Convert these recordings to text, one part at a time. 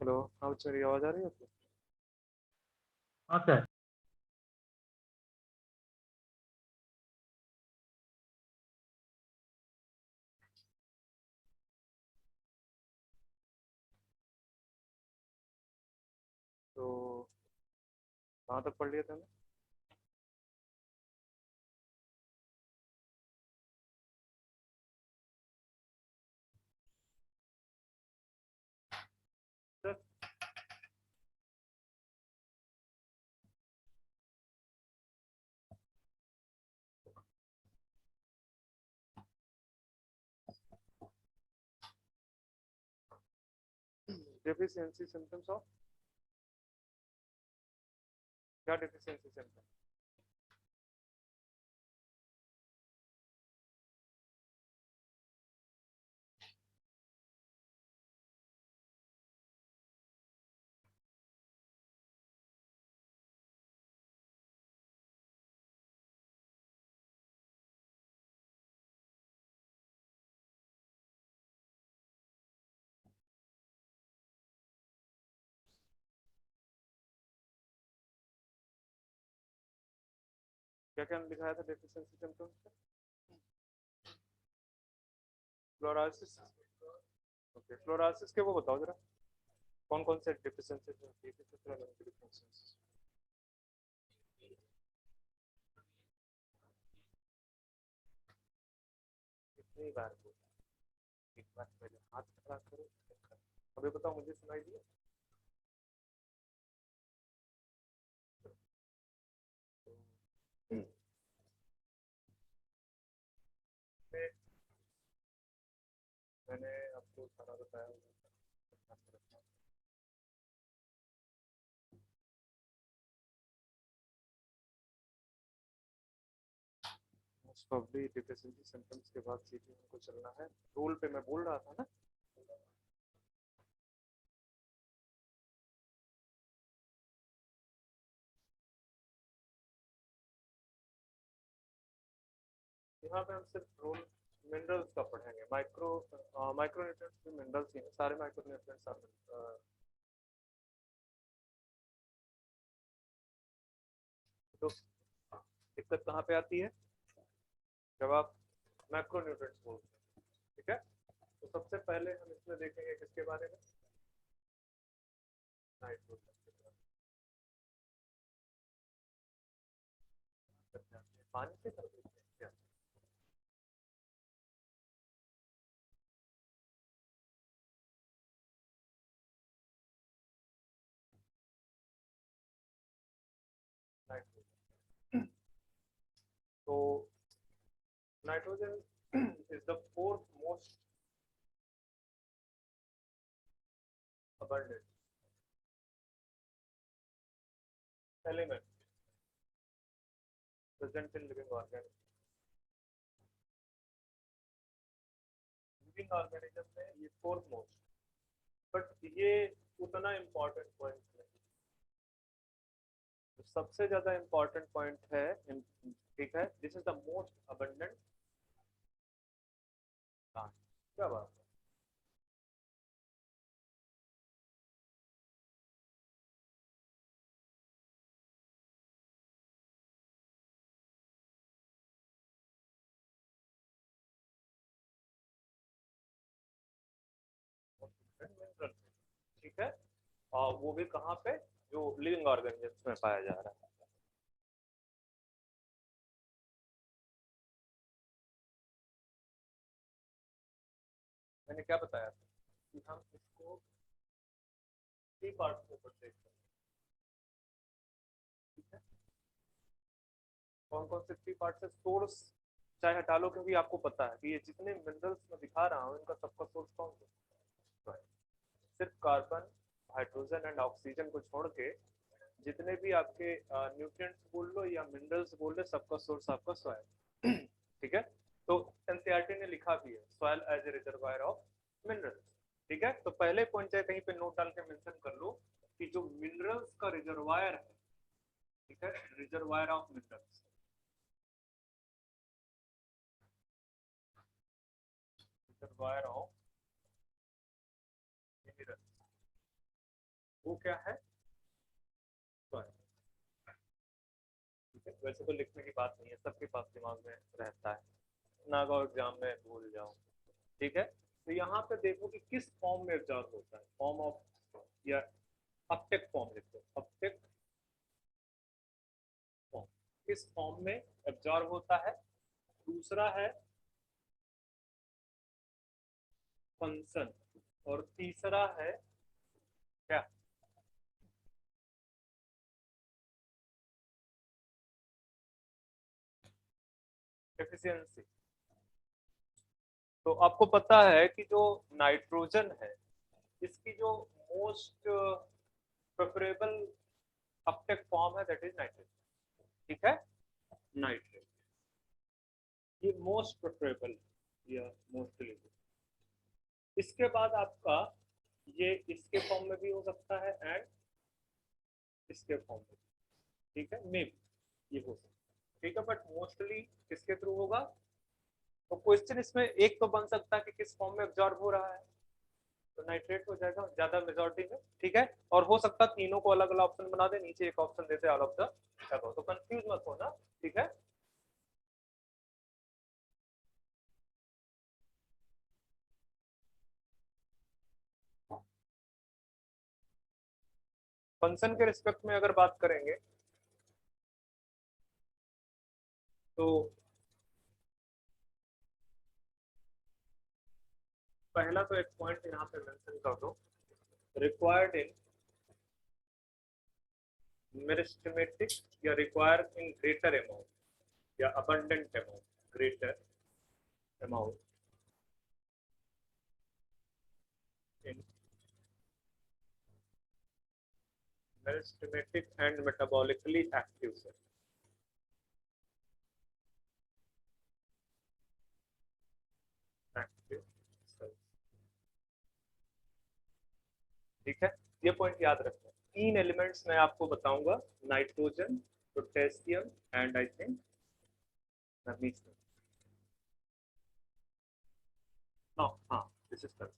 Hello. हाँ बच्चा, मेरी आवाज़ आ रही है आपको? हाँ सर। तो कहाँ तक पढ़ लिया था? सर, डेफिशिएंसी सिम्टम्स ऑफ क्या? Deficiency symptom? क्या क्या लिखाया था डेफिशिएंसी सिम्टम्स में? फ्लोरासिस। ओके, फ्लोरासिस के वो बताओ जरा, कौन कौन से डेफिशिएंसी होती है, किस तरह की डेफिशिएंसी? कितनी बार बोला? एक बार पहले हाथ खड़ा करो। अभी बताओ, मुझे सुनाई दिया? तो, मैं मैंने आपको सारा बताया होगा। मोस्ट प्रॉब्ली डेफिशिएंसी सिम्टम्स के बाद सीधे हमको चलना है रोल पे। मैं बोल रहा था ना, यहाँ पे हम सिर्फ रोल मिनरल्स का पढ़ेंगे। माइक्रो न्यूट्रिएंट्स भी मिनरल्स ही हैं, सारे माइक्रो न्यूट्रिएंट्स आर। तो दिक्कत कहाँ पे आती है? जब आप मैक्रो न्यूट्रिएंट्स बोलते हैं, ठीक है? तो सबसे पहले हम इसमें देखेंगे किसके बारे में? नाइट्रोजन के बारे में। पानी से कर देते हैं क्या? नाइट्रोजन। तो nitrogen is the fourth most abundant element present in living organisms। Living organism में ये फोर्थ मोस्ट, बट ये उतना इम्पोर्टेंट पॉइंट नहीं। तो सबसे ज्यादा इम्पोर्टेंट पॉइंट है, ठीक है, this is the most abundant plant. क्या बात है? मिनरल, ठीक है। और वो भी कहाँ पे? जो लिविंग ऑर्गेनिज्म में पाया जा रहा है। मैंने क्या बताया था कि हम इसको थ्री पार्ट के ऊपर देख सकते हैं, ठीक है? कौन कौन से थ्री पार्ट है? सोर्स चाहे हटा लो, क्योंकि आपको पता है कि ये जितने मिनरल्स मैं दिखा रहा हूँ इनका सबका सोर्स कौन सा है? सिर्फ कार्बन, हाइड्रोजन एंड ऑक्सीजन को छोड़ के जितने भी आपके न्यूट्रिएंट्स बोल लो या मिनरल्स बोल लो, सबका सोर्स आपका सॉइल। ठीक है? तो एनसीईआरटी ने लिखा भी है, soil as a reservoir of minerals. ठीक है? तो पहले पॉइंट है, कहीं पे नोट डाल के मेंशन कर लो कि जो मिनरल्स का रिजर्वायर है, ठीक है, reservoir of minerals, reservoir of minerals, वो क्या है, soil। ठीक है, वैसे तो लिखने की बात नहीं है, सबके पास दिमाग में रहता है, ना गो एग्जाम में भूल जाओ। ठीक है, तो यहाँ पे देखो कि किस फॉर्म में एब्जॉर्ब होता है, फॉर्म ऑफ या अपटेक फॉर्म लिखो, अपटेक फॉर्म, किस फॉर्म में एब्जॉर्ब होता है। दूसरा है फंक्शन, और तीसरा है क्या, एफिशिएंसी। तो आपको पता है कि जो नाइट्रोजन है, इसकी जो मोस्ट प्रेफरेबल अपटेक फॉर्म है दैट इज नाइट्रेट। ठीक है, नाइट्रेट ये मोस्ट प्रेफरेबल या मोस्टली। इसके बाद आपका ये इसके फॉर्म में भी हो सकता है एंड इसके फॉर्म में, ठीक है, मे भी ये हो सकता है। ठीक है, बट मोस्टली किसके थ्रू होगा। तो क्वेश्चन इसमें एक तो बन सकता है कि किस फॉर्म में एब्जॉर्ब हो रहा है, तो नाइट्रेट हो जाएगा ज्यादा मेजोरिटी में। ठीक है, और हो सकता है तीनों को अलग अलग ऑप्शन बना दे, नीचे एक ऑप्शन देते ऑल ऑफ द अबव, तो कंफ्यूज मत होना। ठीक है, फंक्शन के रिस्पेक्ट में अगर बात करेंगे तो पहला तो एक पॉइंट यहाँ पे मेंशन कर दो, रिक्वायर्ड इन मेरिस्टेमेटिक या रिक्वायर इन ग्रेटर अमाउंट या abundant amount, greater amount in meristematic and metabolically active cell, active cell. ठीक है, ये पॉइंट याद रखना। तीन एलिमेंट्स मैं आपको बताऊंगा, nitrogen, potassium and I think magnesium. हाँ हाँ, दिस इज करेक्ट।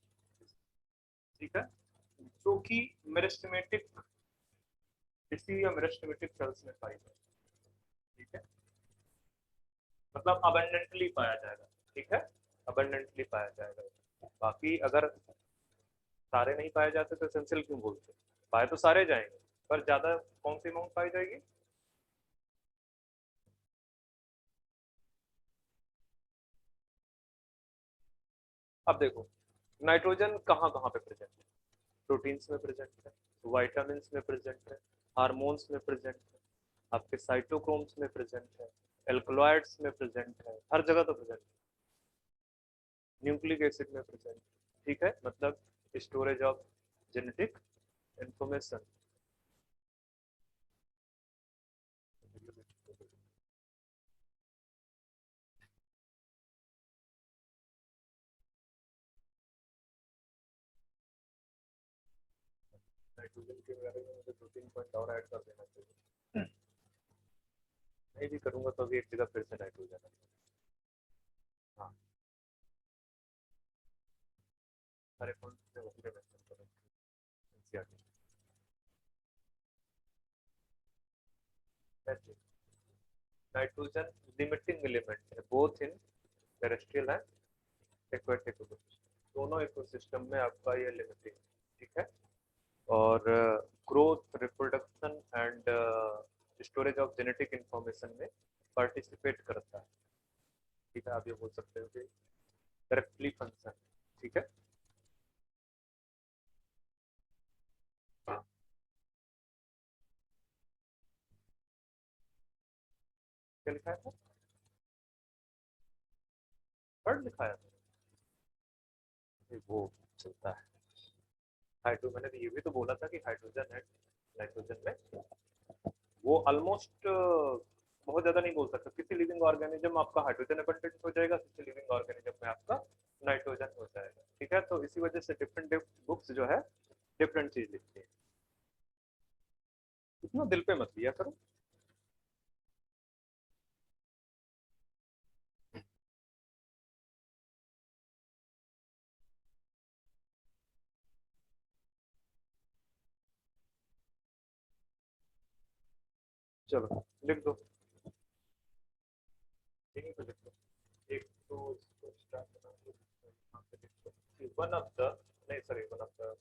ठीक है, जो कि मेरिस्टेमेटिक टिश्यू या मेरिस्टेमेटिक सेल्स में पाई जाए। ठीक है, मतलब अबंडेंटली पाया जाएगा। ठीक है, अबंडेंटली पाया जाएगा। बाकी अगर सारे नहीं पाए जाते तो एसेंशियल क्यों बोलते, पाए तो सारे जाएंगे, पर ज्यादा कौन सी अमाउंट पाई जाएगी। अब देखो, नाइट्रोजन कहाँ कहाँ पे प्रेजेंट है, प्रोटीन्स में प्रेजेंट है, वाइटामिन में प्रेजेंट है, हार्मोन्स में प्रेजेंट है, आपके साइटोक्रोम्स में प्रेजेंट है, एल्कलॉइड्स में प्रेजेंट है, हर जगह तो प्रेजेंट है, न्यूक्लिक एसिड में प्रेजेंट। ठीक है, मतलब storage of genetic information. Nitrogen के बारे में मुझे दो तीन पॉइंट और ऐड कर देना चाहिए, नहीं भी करूंगा तो अभी एक जगह फिर से नाइट्रोजन है। हाँ, सारे पॉइंट से वहीं पे मेंशन करेंगे। नाइट्रोजन लिमिटिंग एलिमेंट है both in terrestrial and aquatic ecosystem, दोनों इकोसिस्टम में आपका ये लिमिटिंग। ठीक है, और growth, reproduction and storage of genetic information में पार्टिसिपेट करता है। ठीक है, आप ये बोल सकते हो कि डायरेक्टली फंक्शन। ठीक है, क्या लिखा है, वर्ड लिखाया था वो चलता है। हाइड्रो, मैंने ये भी तो बोला था कि हाइड्रोजन है नाइट्रोजन में, वो ऑलमोस्ट बहुत ज्यादा नहीं बोल सकता। किसी लिविंग ऑर्गेनिज्म आपका हाइड्रोजन अबंडेंट हो जाएगा, किसी लिविंग ऑर्गेनिज्म में आपका नाइट्रोजन हो जाएगा। ठीक है, तो इसी वजह से डिफरेंट बुक्स जो है डिफरेंट चीज लिखती है, इतना दिल पे मत लिया करो। चलो लिख दो, यहीं पे लिख दो। एक तो इसको स्टार्ट करना है, यहाँ पे लिख दो वन ऑफ द, नहीं sorry, one of the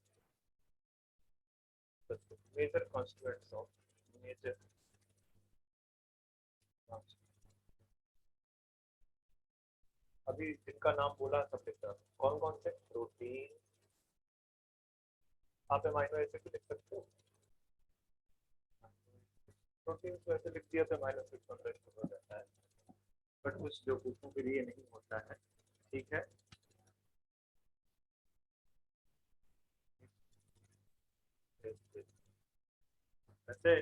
major constituents of major, अभी जिनका नाम बोला सब लिख रहा, कौन कौन से प्रोटीन, आप अमाइनो एसिड भी लिख सकते हो, प्रोटीन को ऐसे लिख दिया तो अमाइनो एसिड कॉन्सेंट्रेशन हो जाता है, बट कुछ जो ग्रुपों के लिए नहीं होता है, ठीक है। वैसे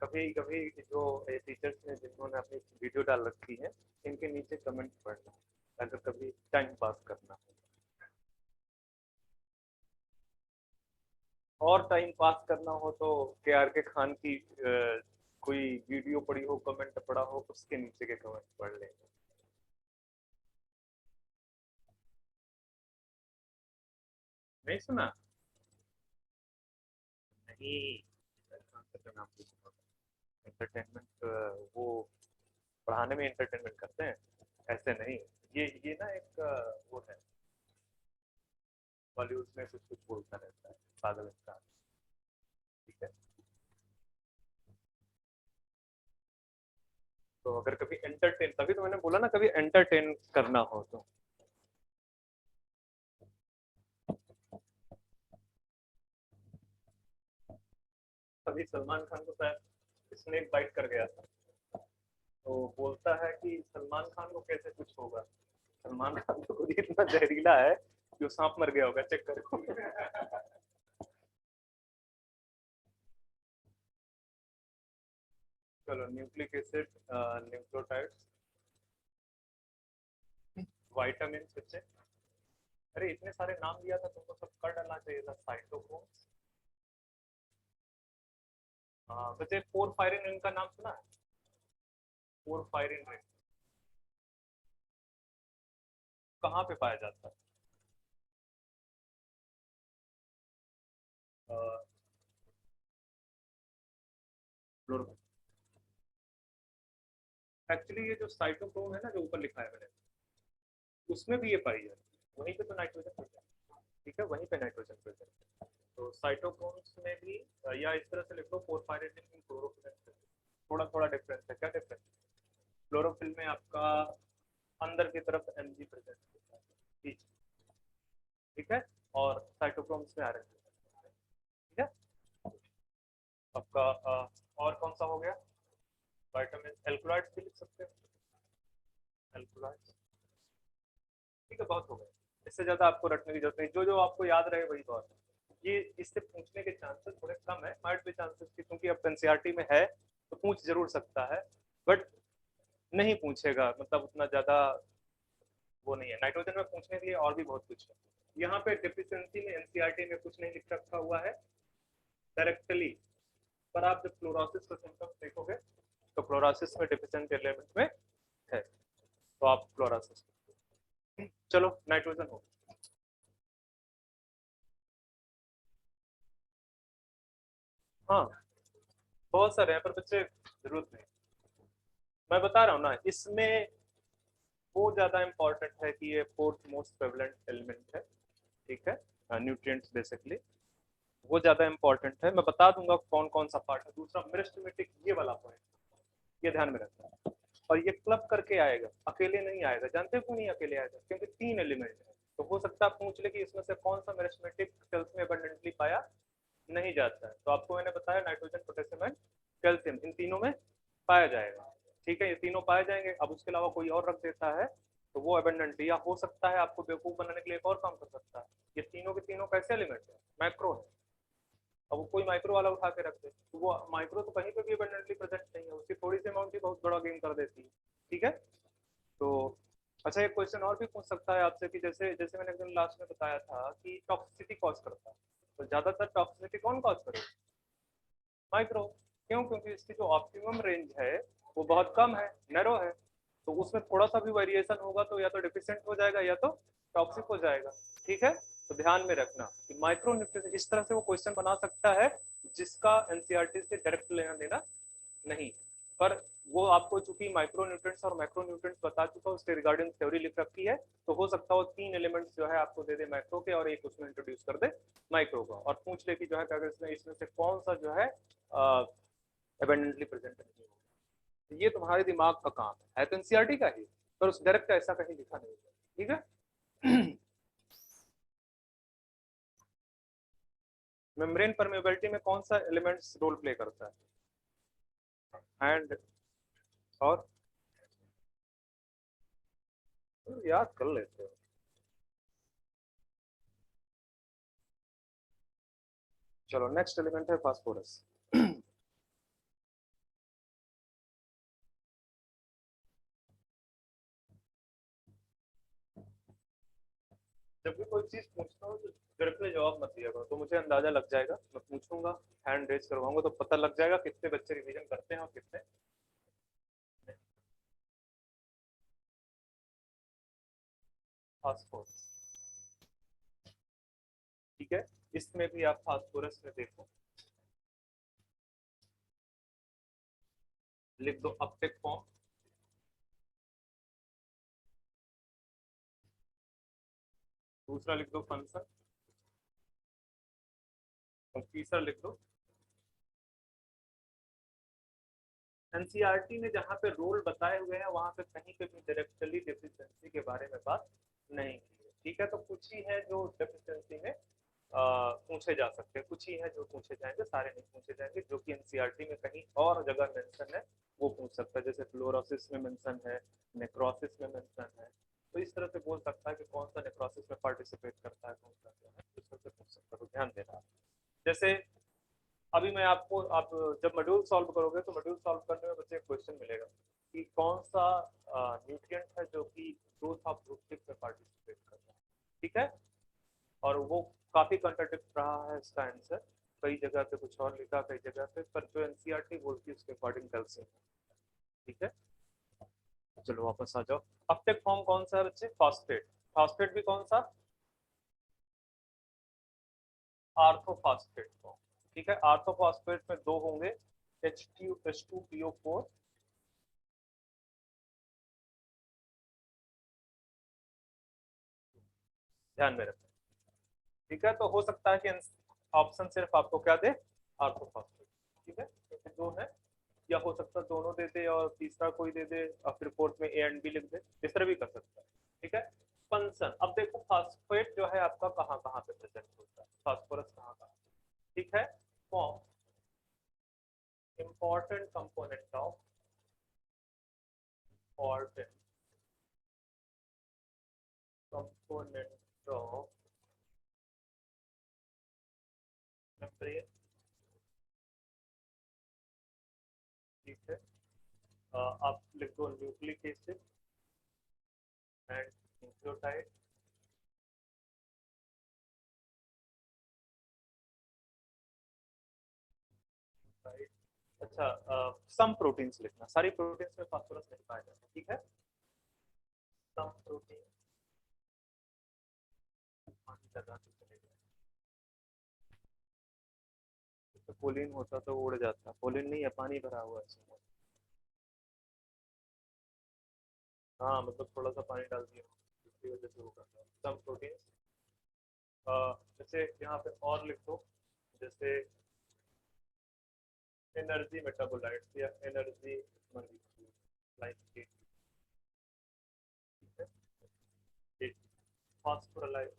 कभी कभी जो टीचर्स ने जिन्होंने अपनी वीडियो डाल रखी है, इनके नीचे कमेंट पढ़ना अगर कभी टाइम पास करना हो, और टाइम पास करना हो तो के खान की कोई वीडियो पड़ी हो, कमेंट पड़ा हो, उसके नीचे के कमेंट पढ़ लेंगे। नहीं सुना? नहीं, एंटरटेनमेंट वो पढ़ाने में एंटरटेनमेंट करते हैं, ऐसे नहीं। ये ना एक वो है, बॉलीवुड में कुछ कुछ बोलता रहता है पागल इंसान, ठीक है। तो अगर कभी एंटरटेन, तभी तो मैंने बोला ना कभी एंटरटेन करना हो तो। अभी सलमान खान को शायद स्नेक बाइट कर गया था, तो बोलता है कि सलमान खान को कैसे कुछ होगा, सलमान खान तो खुद ही इतना जहरीला है कि वो सांप मर गया होगा, चेक करो। चलो न्यूक्लिक एसिड, न्यूक्लियोटाइड्स, विटामिन बच्चे, अरे इतने सारे नाम दिया था तुमको, सब कर डालना चाहिए था, साइटोक्रोम्स, बच्चे पोरफायरिन रिंग का नाम सुना है? पोरफायरिन रिंग कहाँ पे पाया जाता है? एक्चुअली ये जो साइटोक्रोम है ना, जो ऊपर लिखा है मैंने, उसमें भी ये पाई जाती है, वहीं पे तो नाइट्रोजन प्रेजेंट है, ठीक है, वहीं पे नाइट्रोजन प्रेजेंट है। तो साइटोक्रोम्स में भी या इस तरह से लिखो, फोस्फोराइलेशन इन क्लोरोफिल, थोड़ा थोड़ा डिफरेंस है, क्या डिफरेंस? क्लोरोफिल में आपका अंदर की तरफ एमजी प्रेजेंट होता है, ठीक है, और साइटोक्रोम्स में आरएनए, ठीक है। आपका और कौन सा हो गया? विटामिन, एल्कलॉइड्स भी लिख सकते हो, एल्कलॉइड्स, ठीक है, बहुत हो गए, इससे ज्यादा आपको रटने की जरूरत नहीं, जो जो आपको याद रहे वही बहुत है। ये इससे पूछने के चांसेस थोड़े कम है, माइट भी चांसेस की, क्योंकि अब एनसीईआरटी में है तो पूछ जरूर सकता है, बट नहीं पूछेगा, मतलब उतना ज्यादा वो नहीं है। नाइट्रोजन में पूछने के लिए और भी बहुत कुछ है, यहाँ पे डिफिशियंसी में एनसीईआरटी में कुछ नहीं लिख रखा हुआ है डायरेक्टली, पर आप जब क्लोरोसिस का सिम्टम्स देखोगे तो क्लोरोसिस में डिफिशिएंट एलिमेंट में है, तो आप क्लोरोसिस, चलो नाइट्रोजन हो। हाँ बहुत सारे हैं, पर बच्चे जरूरत नहीं, मैं बता रहा हूँ ना, इसमें वो ज्यादा इंपॉर्टेंट है कि ये फोर्थ मोस्ट प्रेवलेंट एलिमेंट है, ठीक है, न्यूट्रिएंट्स बेसिकली, वो ज्यादा इंपॉर्टेंट है, मैं बता दूंगा कौन कौन सा पार्ट है। दूसरा मेरिस्टेमेटिक, ये वाला पॉइंट ये ध्यान में रखना है, और ये क्लब करके आएगा, अकेले नहीं आएगा, जानते हो क्यों नहीं अकेले आएगा? क्योंकि 3 एलिमेंट है, तो हो सकता है पूछ ले कि इसमें से कौन सा मेरिस्टेमेटिक सेल्स में अबंडेंटली पाया नहीं जाता है, तो आपको मैंने बताया नाइट्रोजन, पोटेशियम एंड कैल्शियम, इन तीनों में पाया जाएगा, ठीक है, ये तीनों पाए जाएंगे। अब उसके अलावा कोई और रख देता है तो वो अबंडेंटली, या हो सकता है आपको बेवकूफ बनाने के लिए एक और काम कर सकता है, ये तीनों के तीनों कैसे एलिमेंट है? मैक्रो है, अब वो कोई माइक्रो वाला उठा के रख दे तो वो माइक्रो तो कहीं पे भी अबंडेंटली प्रेजेंट नहीं है, उसकी थोड़ी सी अमाउंट ही बहुत बड़ा गेम कर देती है, ठीक है। तो अच्छा, एक क्वेश्चन और भी पूछ सकता है आपसे कि जैसे जैसे मैंने एकदम लास्ट में बताया था कि टॉक्सिसिटी कॉज करता है, तो ज्यादातर टॉक्सिसिटी कौन कॉज करेगा? माइक्रो, क्यों? क्योंकि इसकी जो ऑप्टिमम रेंज है वो बहुत कम है, नैरो है, तो उसमें थोड़ा सा भी वेरिएशन होगा तो या तो डिफिशिएंट हो जाएगा या तो टॉक्सिक हो जाएगा, ठीक है। तो ध्यान में रखना कि माइक्रो न्यूट्रिएंट, इस तरह से वो क्वेश्चन बना सकता है जिसका एनसीईआरटी से डायरेक्ट लेना देना नहीं, पर वो आपको चूंकि माइक्रो न्यूट्रिएंट्स और मैक्रो न्यूट्रिएंट्स बता चुका हूं, उसके रिगार्डिंग थ्योरी लिख रखी है, तो हो सकता है वो 3 एलिमेंट्स जो है आपको दे दे मैक्रो के और एक उसमें इंट्रोड्यूस कर दे माइक्रो का, और पूछ ले कि जो है अगर इसमें से कौन सा जो है एबंडेंटली प्रेजेंट नहीं होगा। ये तुम्हारे दिमाग का काम है तो एनसीईआरटी का ही, पर उस डायरेक्ट ऐसा कहीं लिखा नहीं है। ठीक है। मेम्ब्रेन परमेबिलिटी में कौन सा एलिमेंट्स रोल प्ले करता है? एंड और याद कर लेते हो। चलो नेक्स्ट एलिमेंट है फास्फोरस। जब भी कोई चीज पूछता हूँ तो डायरेक्टली जवाब मत दिया करो, तो मुझे अंदाजा लग जाएगा, मैं पूछूंगा, हैंड रेज करवाऊंगा तो पता लग जाएगा कितने बच्चे रिवीजन करते हैं और कितने नहीं। फास्फोरस, ठीक है, इसमें भी आप फास्फोरस में देखो, लिख दो अपटेक फॉर्म, दूसरा लिख दो फंक्शन, और तीसरा लिख दो। एनसीईआरटी ने जहाँ पे रोल बताए हुए हैं वहां पे कहीं पे भी डायरेक्टली डेफिशिएंसी के बारे में बात नहीं की है। ठीक है, तो कुछ ही है जो डेफिशिएंसी में पूछे जा सकते हैं, कुछ ही है जो पूछे जाएंगे, सारे नहीं पूछे जाएंगे, जो कि एनसीईआरटी में कहीं और जगह मेंशन है वो पूछ सकता है, जैसे फ्लोरोसिस में मेंशन है, नेक्रोसिस में मेंशन है, तो इस तरह से बोल सकता है कि कौन सा नेक्रोसिस में पार्टिसिपेट करता है, कौन सा जो है इस तरह से पूछ सकता है, तो ध्यान देना। जैसे अभी मैं आपको, आप जब मॉड्यूल सॉल्व करोगे तो मॉड्यूल सॉल्व करने में बच्चे एक क्वेश्चन मिलेगा कि कौन सा न्यूट्रिएंट है जो कि ग्रोथ ऑफ रूट टिप में पार्टिसिपेट करता है। ठीक है, और वो काफी कंट्राडिक्ट रहा है इसका आंसर, कई जगह पे कुछ और लिखा, कई जगह पे, पर जो एनसीईआरटी बोलती है उसके अकॉर्डिंग कैल्शियम। ठीक है, चलो वापस आ जाओ। अपटेक फॉर्म कौन सा है बच्चे? फॉस्फेट। फॉस्फेट भी कौन सा? Orthophosphate form. ठीक है, आर्थोफॉस्फेट में दो होंगे, H2PO4, ध्यान में रखें। ठीक है, तो हो सकता है कि ऑप्शन सिर्फ आपको क्या दे, आर्थोफॉस्फेट। ठीक है, क्योंकि दो है, या हो सकता है दोनों दे दे और तीसरा कोई दे दे और फिर फोर्थ में ए एंड बी लिख दे, इस तरह भी कर सकता है। ठीक है, फंक्शन, अब देखो फास्फेट जो है आपका कहाँ कहाँ पे प्रेजेंट होता है, फास्फोरस कहाँ कहाँ। ठीक है, form important component of, important component of membrane. ठीक है, आप लिख दो न्यूक्लिक एसिड एंड न्यूक्लियोटाइड। अच्छा, सम प्रोटीन्स लिखना, सारी प्रोटीन्स में फास्फोरस नहीं पाया जाता। ठीक है, सम प्रोटीन लगा के चलेगा, तो पोलिन होता तो उड़ जाता, पोलिन नहीं है, पानी भरा हुआ है इसमें। हाँ मतलब थोड़ा सा पानी डाल दिया, इसकी वजह से वो करता है। सम प्रोटीन, जैसे यहाँ पे और लिख दो, जैसे एनर्जी मेटाबोलाइट्स या एनर्जी लाइक, फॉस्फोराइल,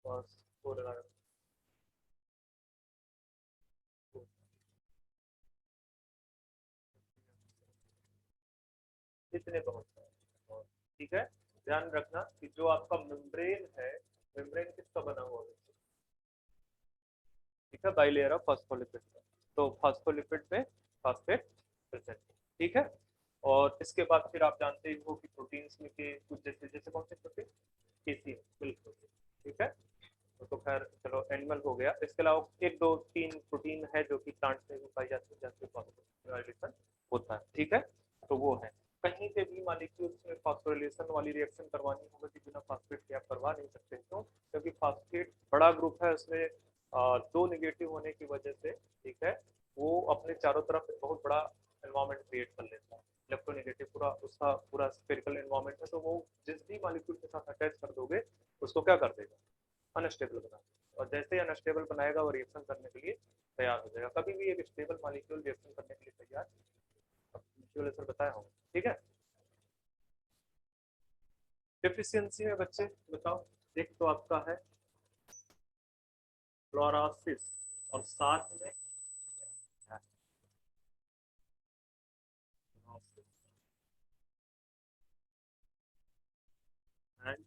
फॉस्फोराइल इतने बहुत सारे। ठीक है, ध्यान रखना कि जो आपका मेम्ब्रेन है, मेम्ब्रेन किसका बना हुआ है? ठीक है, बाइलेयर ऑफ फॉस्फोलिपिड का, तो फॉस्फोलिपिड में फॉस्फेट प्रेजेंट। ठीक है, और इसके बाद फिर आप जानते ही हो कि प्रोटीन्स में के कुछ जैसे जैसे कौन से प्रोटीन, केसीएम, मिल्क प्रोटीन। ठीक है, तो खैर चलो एनिमल हो गया, इसके अलावा एक दो तीन प्रोटीन है जो कि प्लांट में भी पाई जाती है जहाँ फॉस्फोराइलेशन होता है। ठीक है, तो वो है, कहीं पे भी मॉलिक्यूल्स में फॉस्फोराइलेशन वाली रिएक्शन करवानी होगी कि बिना फॉस्फेट के आप करवा नहीं सकते, क्यों? क्योंकि फॉस्फेट बड़ा ग्रुप है, उसमें दो निगेटिव होने की वजह से, ठीक है, वो अपने चारों तरफ बहुत बड़ा एनवायरनमेंट क्रिएट कर लेता है, इलेक्ट्रोनेगेटिव पूरा उसका पूरा स्फेरिकल एनवायरनमेंट है, तो वो जिस भी मॉलिक्यूल के साथ अटैच कर दोगे उसको क्या कर देगा, अनस्टेबल बना देगा। और जैसे ही अनस्टेबल बनाएगा वो रिएक्शन करने के लिए तैयार हो जाएगा। कभी भी एक स्टेबल मॉलिक्यूल रिएक्शन करने के लिए तैयार, सर बताया हूँ, ठीक है। डिफिशियंसी में बच्चे बताओ, एक तो आपका है क्लोरोसिस और साथ में and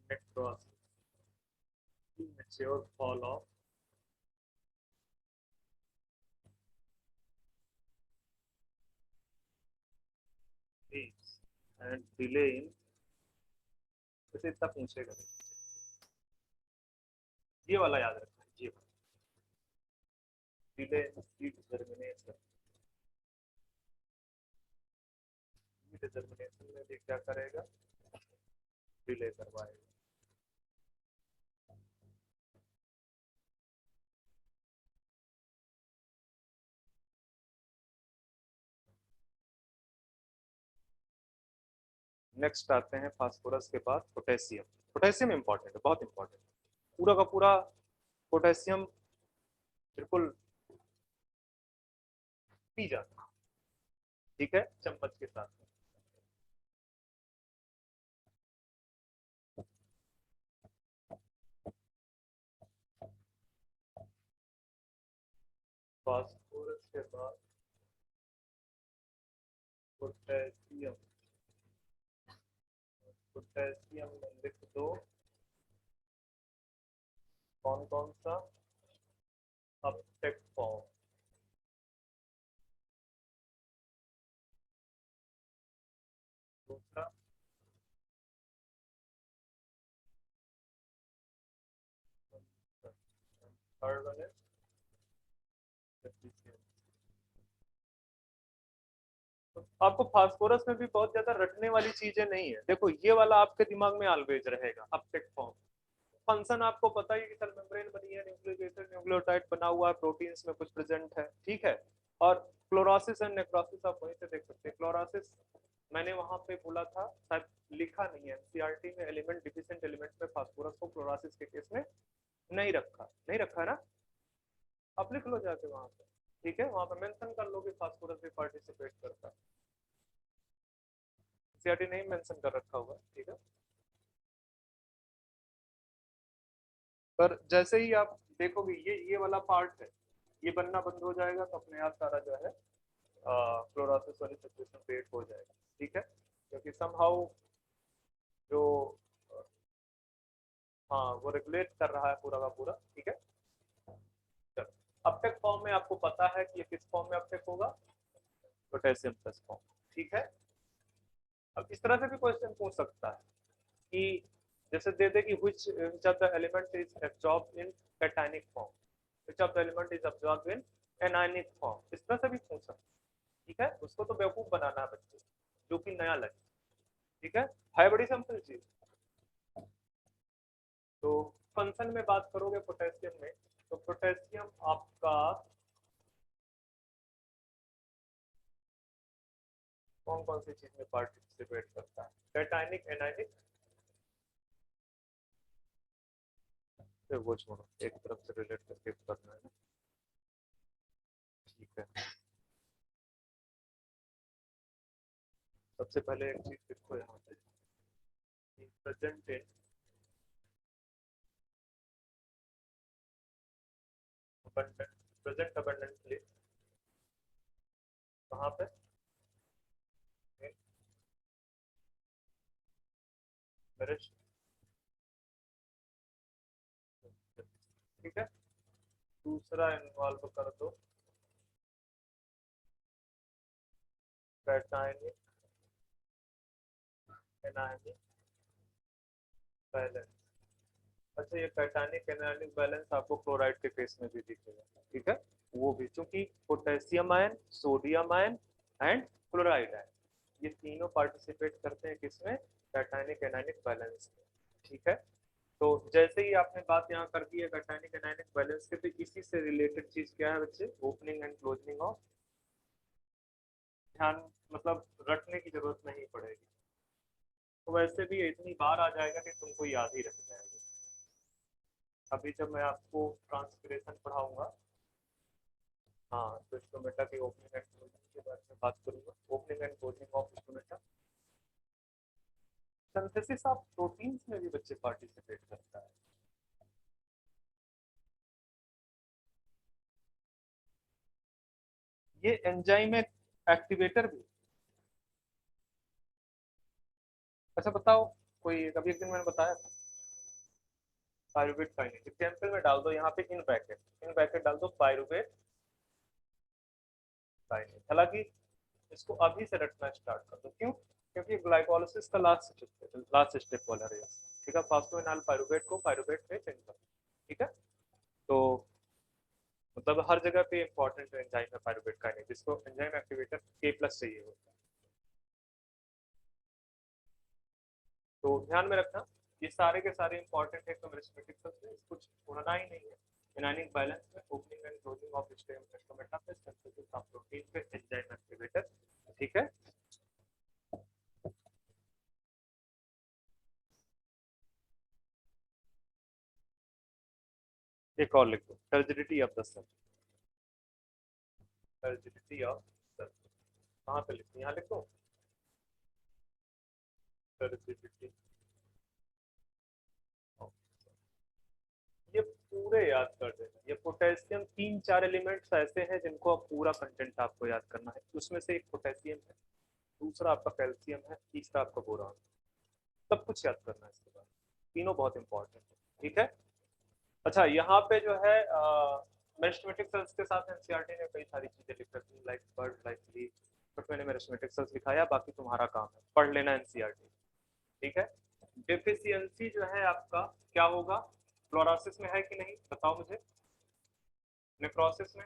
necrosis, immature fall of leaves and delay in, जैसे इतना पूछेगा, ये वाला याद रखना, ये delay in seed germination, seed germination में भी क्या करेगा, डिले करवाएगा। नेक्स्ट आते हैं फास्फोरस के बाद पोटेशियम। पोटेशियम इंपॉर्टेंट है, बहुत इंपॉर्टेंट, पूरा का पूरा पोटेशियम बिल्कुल पी जाता है, ठीक है, चम्मच के साथ। फास्फोरस के बाद पोटेशियम, पोटेशियम में लिख दो कौन कौन सा, अपटेक फॉर्म, दूसरा थर्ड वन है एफिशिएंसी। तो आपको फास्फोरस में भी बहुत ज्यादा रटने वाली चीजें नहीं है, देखो ये वाला आपके दिमाग में ऑलवेज रहेगा, अपटेक फॉर्म। फंक्शन आपको पता ही कि सेल मेम्ब्रेन बनी है, न्यूक्लिक एसिड न्यूक्लियोटाइड बना हुआ है, प्रोटीन्स में कुछ प्रेजेंट है, ठीक है। और क्लोरोसिस एंड नेक्रोसिस आप वहीं से देख सकते हैं। क्लोरोसिस मैंने वहां पे बोला था, शायद लिखा नहीं है एनसीईआरटी में, एलिमेंट डिफिशिएंट एलिमेंट में फास्फोरस को क्लोरोसिस के केस में नहीं रखा, नहीं रखा है ना, आप लिख लो जाके वहां पे, ठीक है, वहां पे मेंशन कर लो कि फास्फोरस भी पार्टिसिपेट करता है, एनसीईआरटी नहीं मेंशन कर रखा होगा, ठीक है। पर जैसे ही आप देखोगे ये वाला पार्ट है, ये बनना बंद हो जाएगा तो अपने आप सारा जो है क्लोरोसिस वाली सिचुएशन क्रिएट हो जाएगा, ठीक है, क्योंकि समहाउ जो हाँ वो रेगुलेट कर रहा है पूरा का पूरा, ठीक है। चलो, अपटेक फॉर्म में आपको पता है कि ये किस फॉर्म में अपटेक होगा, पोटेशियम प्लस फॉर्म, ठीक है। अब इस तरह से भी क्वेश्चन पूछ सकता है कि जैसे दे दे कि which of the element is absorbed in cationic form, which of the element is absorbed in anionic form, इस तरह से भी पूछ सकता है, ठीक है। उसको तो बेवकूफ बनाना है बच्चे, जो कि नया लगे, ठीक है बड़ी सिंपल चीज। तो फंक्शन में बात करोगे पोटेशियम में, तो पोटेशियम आपका कौन कौन सी चीज में पार्टिसिपेट करता है, कैटायनिक, एनायनिक, फिर वो छोड़ो, एक तरफ से रिलेट करके करना है ना, ठीक है। सबसे पहले एक चीज लिखो यहाँ पे, present in abundant, present abundantly कहाँ पे, nourished, ठीक है। दूसरा इन्वॉल्व कर दो कैटायनिक, एनायनिक बैलेंस। अच्छा, ये कैटायनिक एनायनिक बैलेंस आपको क्लोराइड के केस में भी दिखेगा, ठीक है। वो भी चूंकि potassium ion, sodium ion and chloride ion, ये तीनों पार्टिसिपेट करते हैं किसमें, कैटायनिक एनायनिक बैलेंस में, ठीक है। तो जैसे ही आपने बात यहाँ कर दी है कैटायनिक एनायनिक बैलेंस के, तो इसी से रिलेटेड चीज क्या है बच्चे, ओपनिंग एंड क्लोजिंग ऑफ, ध्यान मतलब रटने की जरूरत नहीं पड़ेगी, तो वैसे भी इतनी बार आ जाएगा कि तुमको याद ही रह जाएगा। अभी जब मैं आपको ट्रांसपिरेशन पढ़ाऊंगा, हाँ, तो स्टोमेटा की ओपनिंग एंड क्लोजिंग के बारे में बात करूंगा, opening and closing of stomata. Synthesis of proteins में भी बच्चे पार्टिसिपेट करता है। ये एंजाइम एक्टिवेटर भी। अच्छा बताओ, कोई कभी एक दिन मैंने बताया था पायरुवेट काइनेज, एग्जाम्पल में डाल दो यहाँ पे इन ब्रैकेट डाल दो पायरुवेट काइनेज। हालांकि इसको अभी से रटना स्टार्ट कर दो, क्यों? क्योंकि ग्लाइकोलाइसिस का लास्ट स्टेप बोला रहा है, ठीक है, फास्फोइनाइल पायरुवेट को पायरुवेट में चेंज कर, ठीक है। तो मतलब हर जगह पे इंपॉर्टेंट एंजाइम है पायरुवेट काइनेज, जिसको एंजाइम एक्टिवेटर K+ चाहिए होता है। तो ध्यान में रखना, ये सारे के सारे इंपॉर्टेंट है, तो रिस्पेक्टिव से कुछ छोड़ना ही नहीं है। एनायनिक बैलेंस में opening and closing of stomata पे, सिंथेसिस ऑफ प्रोटीन पे, एंजाइम एक्टिवेटर, ठीक है। एक और लिख दो, turgidity of the cell, turgidity of cell, कहाँ पे लिखो, यहाँ लिखो, टर्जिडिटी। ये पूरे याद कर देना, ये पोटेशियम 3-4 एलिमेंट्स ऐसे हैं जिनको आप पूरा कंटेंट आपको याद करना है, उसमें से एक पोटेशियम है, दूसरा आपका कैल्शियम है, तीसरा आपका बोरान, सब कुछ याद करना है इसके बाद, तीनों बहुत इंपॉर्टेंट है, ठीक है। अच्छा, यहाँ पे जो है मेरिस्टेमेटिक सेल्स के साथ एनसीईआरटी ने कई सारी चीजें लिख रखी है, like bird, like leaf, but मैंने मेरिस्टेमेटिक सेल्स लिखाया, बाकी तुम्हारा काम है पढ़ लेना एनसीईआरटी, ठीक है। डेफिशिएंसी जो है आपका क्या होगा, फ्लोरोसिस में है कि नहीं बताओ मुझे, नेक्रोसिस में,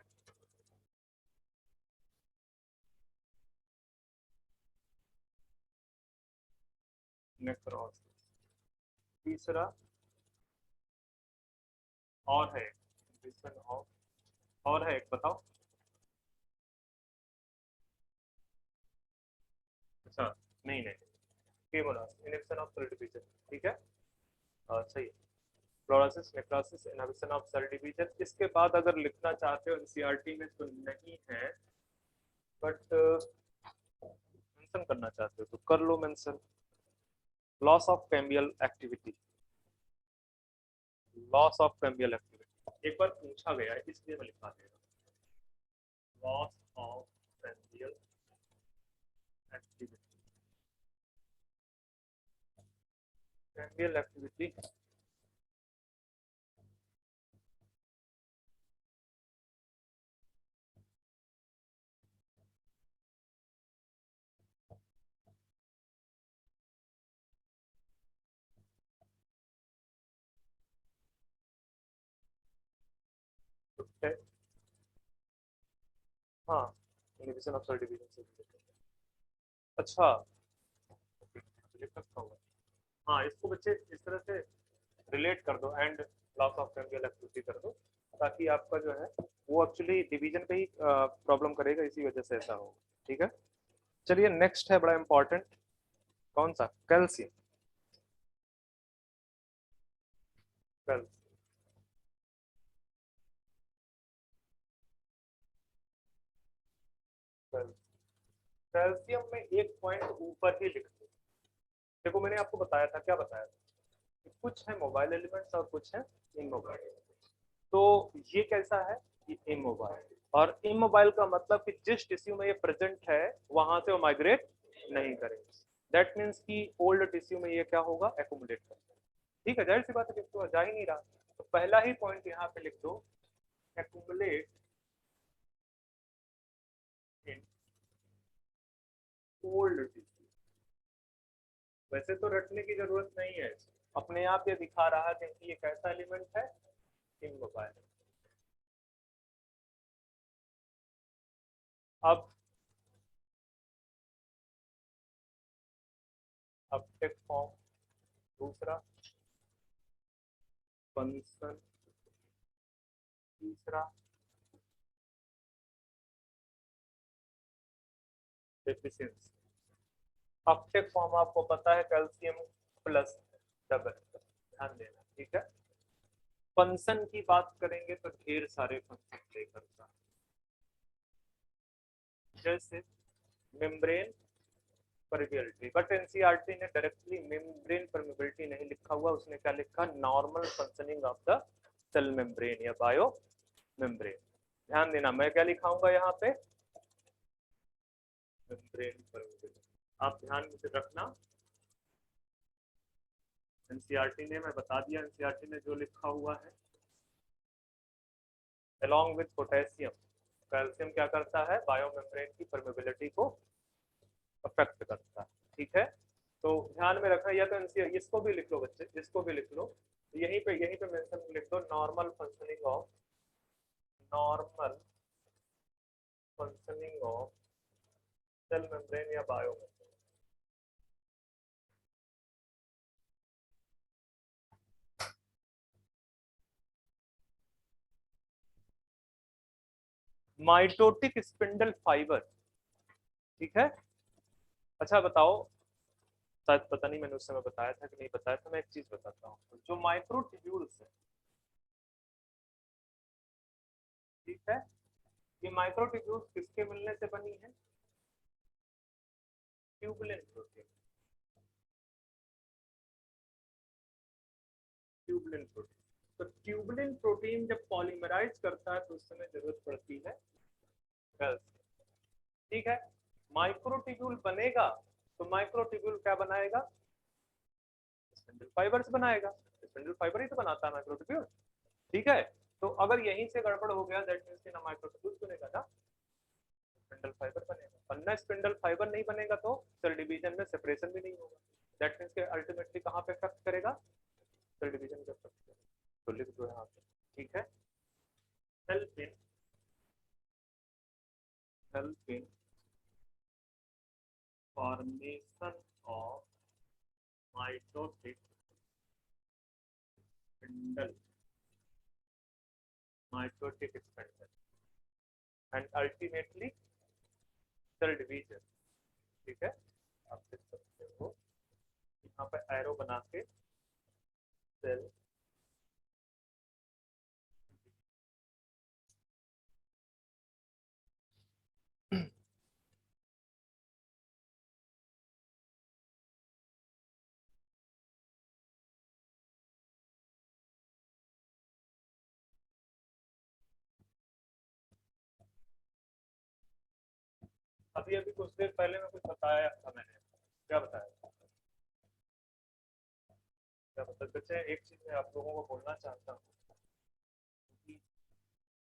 नेक्रोसिस, तीसरा और है इन्फेक्शन ऑफ, और है एक बताओ। अच्छा, नहीं नहीं, केमोनास, इनहिबिशन ऑफ सेल डिवीजन, ठीक है, सही है। Fluorosis, necrosis, inhibition of cell division, इसके बाद अगर लिखना चाहते हो एनसीईआरटी में तो नहीं है, बट मेंशन करना चाहते हो तो कर लो mention, loss of cambial activity, loss of cambial activity एक बार पूछा गया है इसलिए मैं लिखा दे रहा हूँ, loss of cambial activity, cambial activity, हाँ, इनहिबिशन ऑफ सेल डिवीजन से related है। अच्छा, लिख सकता हूँ, हाँ, इसको बच्चे इस तरह से रिलेट कर दो and loss of cambial activity कर दो, ताकि आपका जो है वो एक्चुअली डिवीजन पे ही प्रॉब्लम करेगा, इसी वजह से ऐसा होगा, ठीक है। चलिए नेक्स्ट है बड़ा इंपॉर्टेंट, कौन सा, कैल्शियम, कैल्शियम, कैल्शियम में एक पॉइंट ऊपर ही लिख दो। देखो मैंने आपको बताया था, क्या बताया था कि कुछ है मोबाइल एलिमेंट्स और कुछ है इमोबाइल, तो ये कैसा है, ये इमोबाइल, और इमोबाइल का मतलब कि जिस टिश्यू में ये प्रेजेंट है वहां से वो माइग्रेट नहीं करेंगे, दैट मीन्स कि ओल्ड टिश्यू में ये क्या होगा, एकोमोडेट करेगा, ठीक है, जाहिर सी बात है, तो जा ही नहीं रहा, तो पहला ही पॉइंट यहाँ पे लिख दो, एक्यूमुलेट इन ओल्ड टिश्यू। वैसे तो रटने की जरूरत नहीं है, अपने आप ये दिखा रहा है कि ये कैसा एलिमेंट है, इमोबाइल। अब अपटेक फॉर्म, दूसरा फंक्शन, तीसरा डेफिशिएंसी। ऑक्टेट फॉर्म आपको पता है कैल्शियम प्लस डबल, ध्यान देना, ठीक है। फंक्शन की बात करेंगे तो ढेर सारे फंक्शन प्ले करता है, जैसे मेम्ब्रेन परमेबिलिटी, बट एनसीईआरटी ने डायरेक्टली मेम्ब्रेन परमेबिलिटी नहीं लिखा हुआ, उसने क्या लिखा, normal functioning of the cell membrane या बायो मेम्ब्रेन। ध्यान देना, मैं क्या लिखाऊंगा यहाँ पे, मेम्ब्रेन परमेबिलिटी, आप ध्यान से रखना। एनसीईआरटी ने, मैं बता दिया एनसीईआरटी ने जो लिखा हुआ है। along with पोटेशियम, कैल्शियम क्या करता है, बायोमेम्ब्रेन की परमेबिलिटी को अफेक्ट करता है, ठीक है। तो ध्यान में रखना, या तो इसको भी लिख लो बच्चे, इसको भी लिख लो, यहीं पे मेंशन लिख दो, normal functioning of cell membrane या बायोमेम्ब्रेन। माइटोटिक स्पिंडल फाइबर, ठीक है। अच्छा बताओ, शायद पता नहीं मैंने उस समय बताया था कि नहीं बताया था, मैं एक चीज बताता हूँ, जो माइक्रोट्यूब्यूल्स है, ठीक है, ये माइक्रोट्यूब्यूल्स किसके मिलने से बनी है, ट्यूबुलिन प्रोटीन, ट्यूबुलिन प्रोटीन। तो ट्यूबुलिन प्रोटीन जब पॉलीमराइज करता है तो उस समय जरूरत पड़ती है कैल्शियम, ठीक है। माइक्रोट्यूब्यूल बनेगा तो माइक्रोट्यूब्यूल क्या बनाएगा, स्पिंडल फाइबर्स बनाएगा, स्पिंडल फाइबर ही तो बनाता है माइक्रोट्यूब्यूल, ठीक है। तो अगर यहीं से गड़बड़ हो गया, दैट मींस कि ना माइक्रोट्यूब्यूल बनेगा ना स्पिंडल फाइबर बनेगा, वरना स्पिंडल फाइबर नहीं बनेगा तो सेल डिवीजन में सेपरेशन भी नहीं होगा, दैट मींस कि अल्टीमेटली कहां पे इफेक्ट करेगा, सेल डिवीजन पे इफेक्ट करेगा। तो लिख दो यहाँ पे, ठीक है, help in, help in formation of mitotic spindle, mitotic spindle and ultimately cell division, ठीक है। आप लिख सकते हो यहाँ पे एरो बना के, सेल अभी अभी कुछ देर पहले में कुछ बताया था मैंने, क्या बताया था, क्या बता बच्चे, एक चीज मैं आप लोगों को बोलना चाहता हूँ कि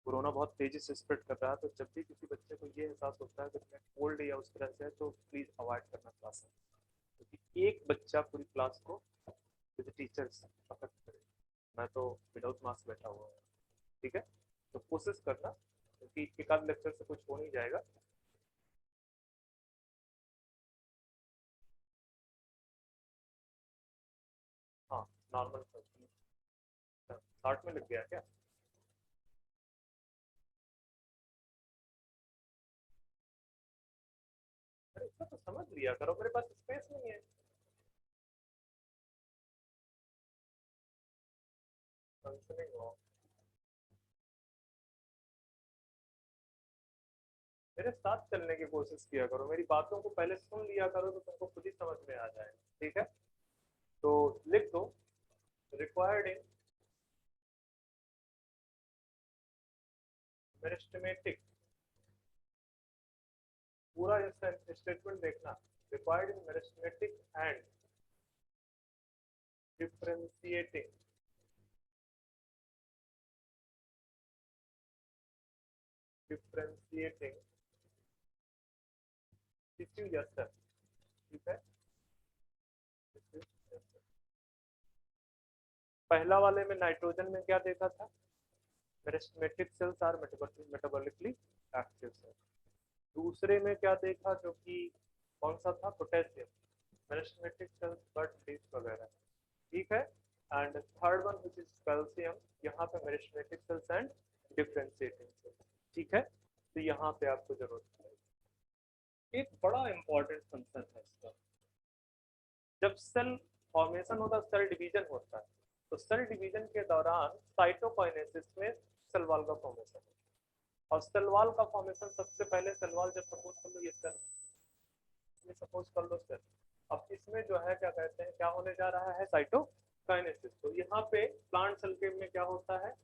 कोरोना बहुत तेजी से स्प्रेड कर रहा है, तो जब भी किसी बच्चे को ये एहसास होता है कि मैं कोल्ड या उस तरह से है, तो प्लीज अवॉइड करना क्लास, क्योंकि एक बच्चा पूरी क्लास को विद टीचर्स अफेक्ट करे। मैं तो विदाउट मास्क बैठा हुआ हूँ, ठीक है। तो कोशिश करना, क्योंकि एक आध लेक्चर से कुछ हो नहीं जाएगा। हाँ, नॉर्मल 60 में लग गया क्या, अरे इसका तो समझ लिया करो, मेरे पास स्पेस नहीं है। फंक्शनिंग ऑफ, मेरे साथ चलने की कोशिश किया करो, मेरी बातों को पहले सुन लिया करो तो तुमको खुद ही समझ में आ जाएगा, ठीक है। तो लिख दो, रिक्वायर्ड इन मेरिस्टेमेटिक, पूरा स्टेटमेंट देखना, required in meristematic and differentiating, differentiating tissue या सेल, ठीक है। पहला वाले में नाइट्रोजन में क्या देखा था, meristematic cells are metabolically active cell. दूसरे में क्या देखा, जो कि कौन सा था, potassium, meristematic cells but leaf वगैरह, ठीक है। And third one which is calcium, यहाँ पे meristematic cells and differentiating cells, ठीक है। तो यहाँ पे आपको जरूरत है। एक बड़ा इंपॉर्टेंट फंक्शन है इसका, जब सेल फॉर्मेशन होता है, सेल डिवीजन होता है, तो सेल डिवीजन के दौरान साइटोकाइनेसिस में सेल वॉल का फॉर्मेशन होता है। और सेल वॉल का फॉर्मेशन सबसे पहले, सेल वॉल जब सपोज कर लो ये सेल, ये सपोज कर लो सेल, अब इसमें जो है क्या कहते हैं, क्या होने जा रहा है, साइटोकाइनेसिस। तो यहाँ पे प्लांट सेल के में क्या होता है,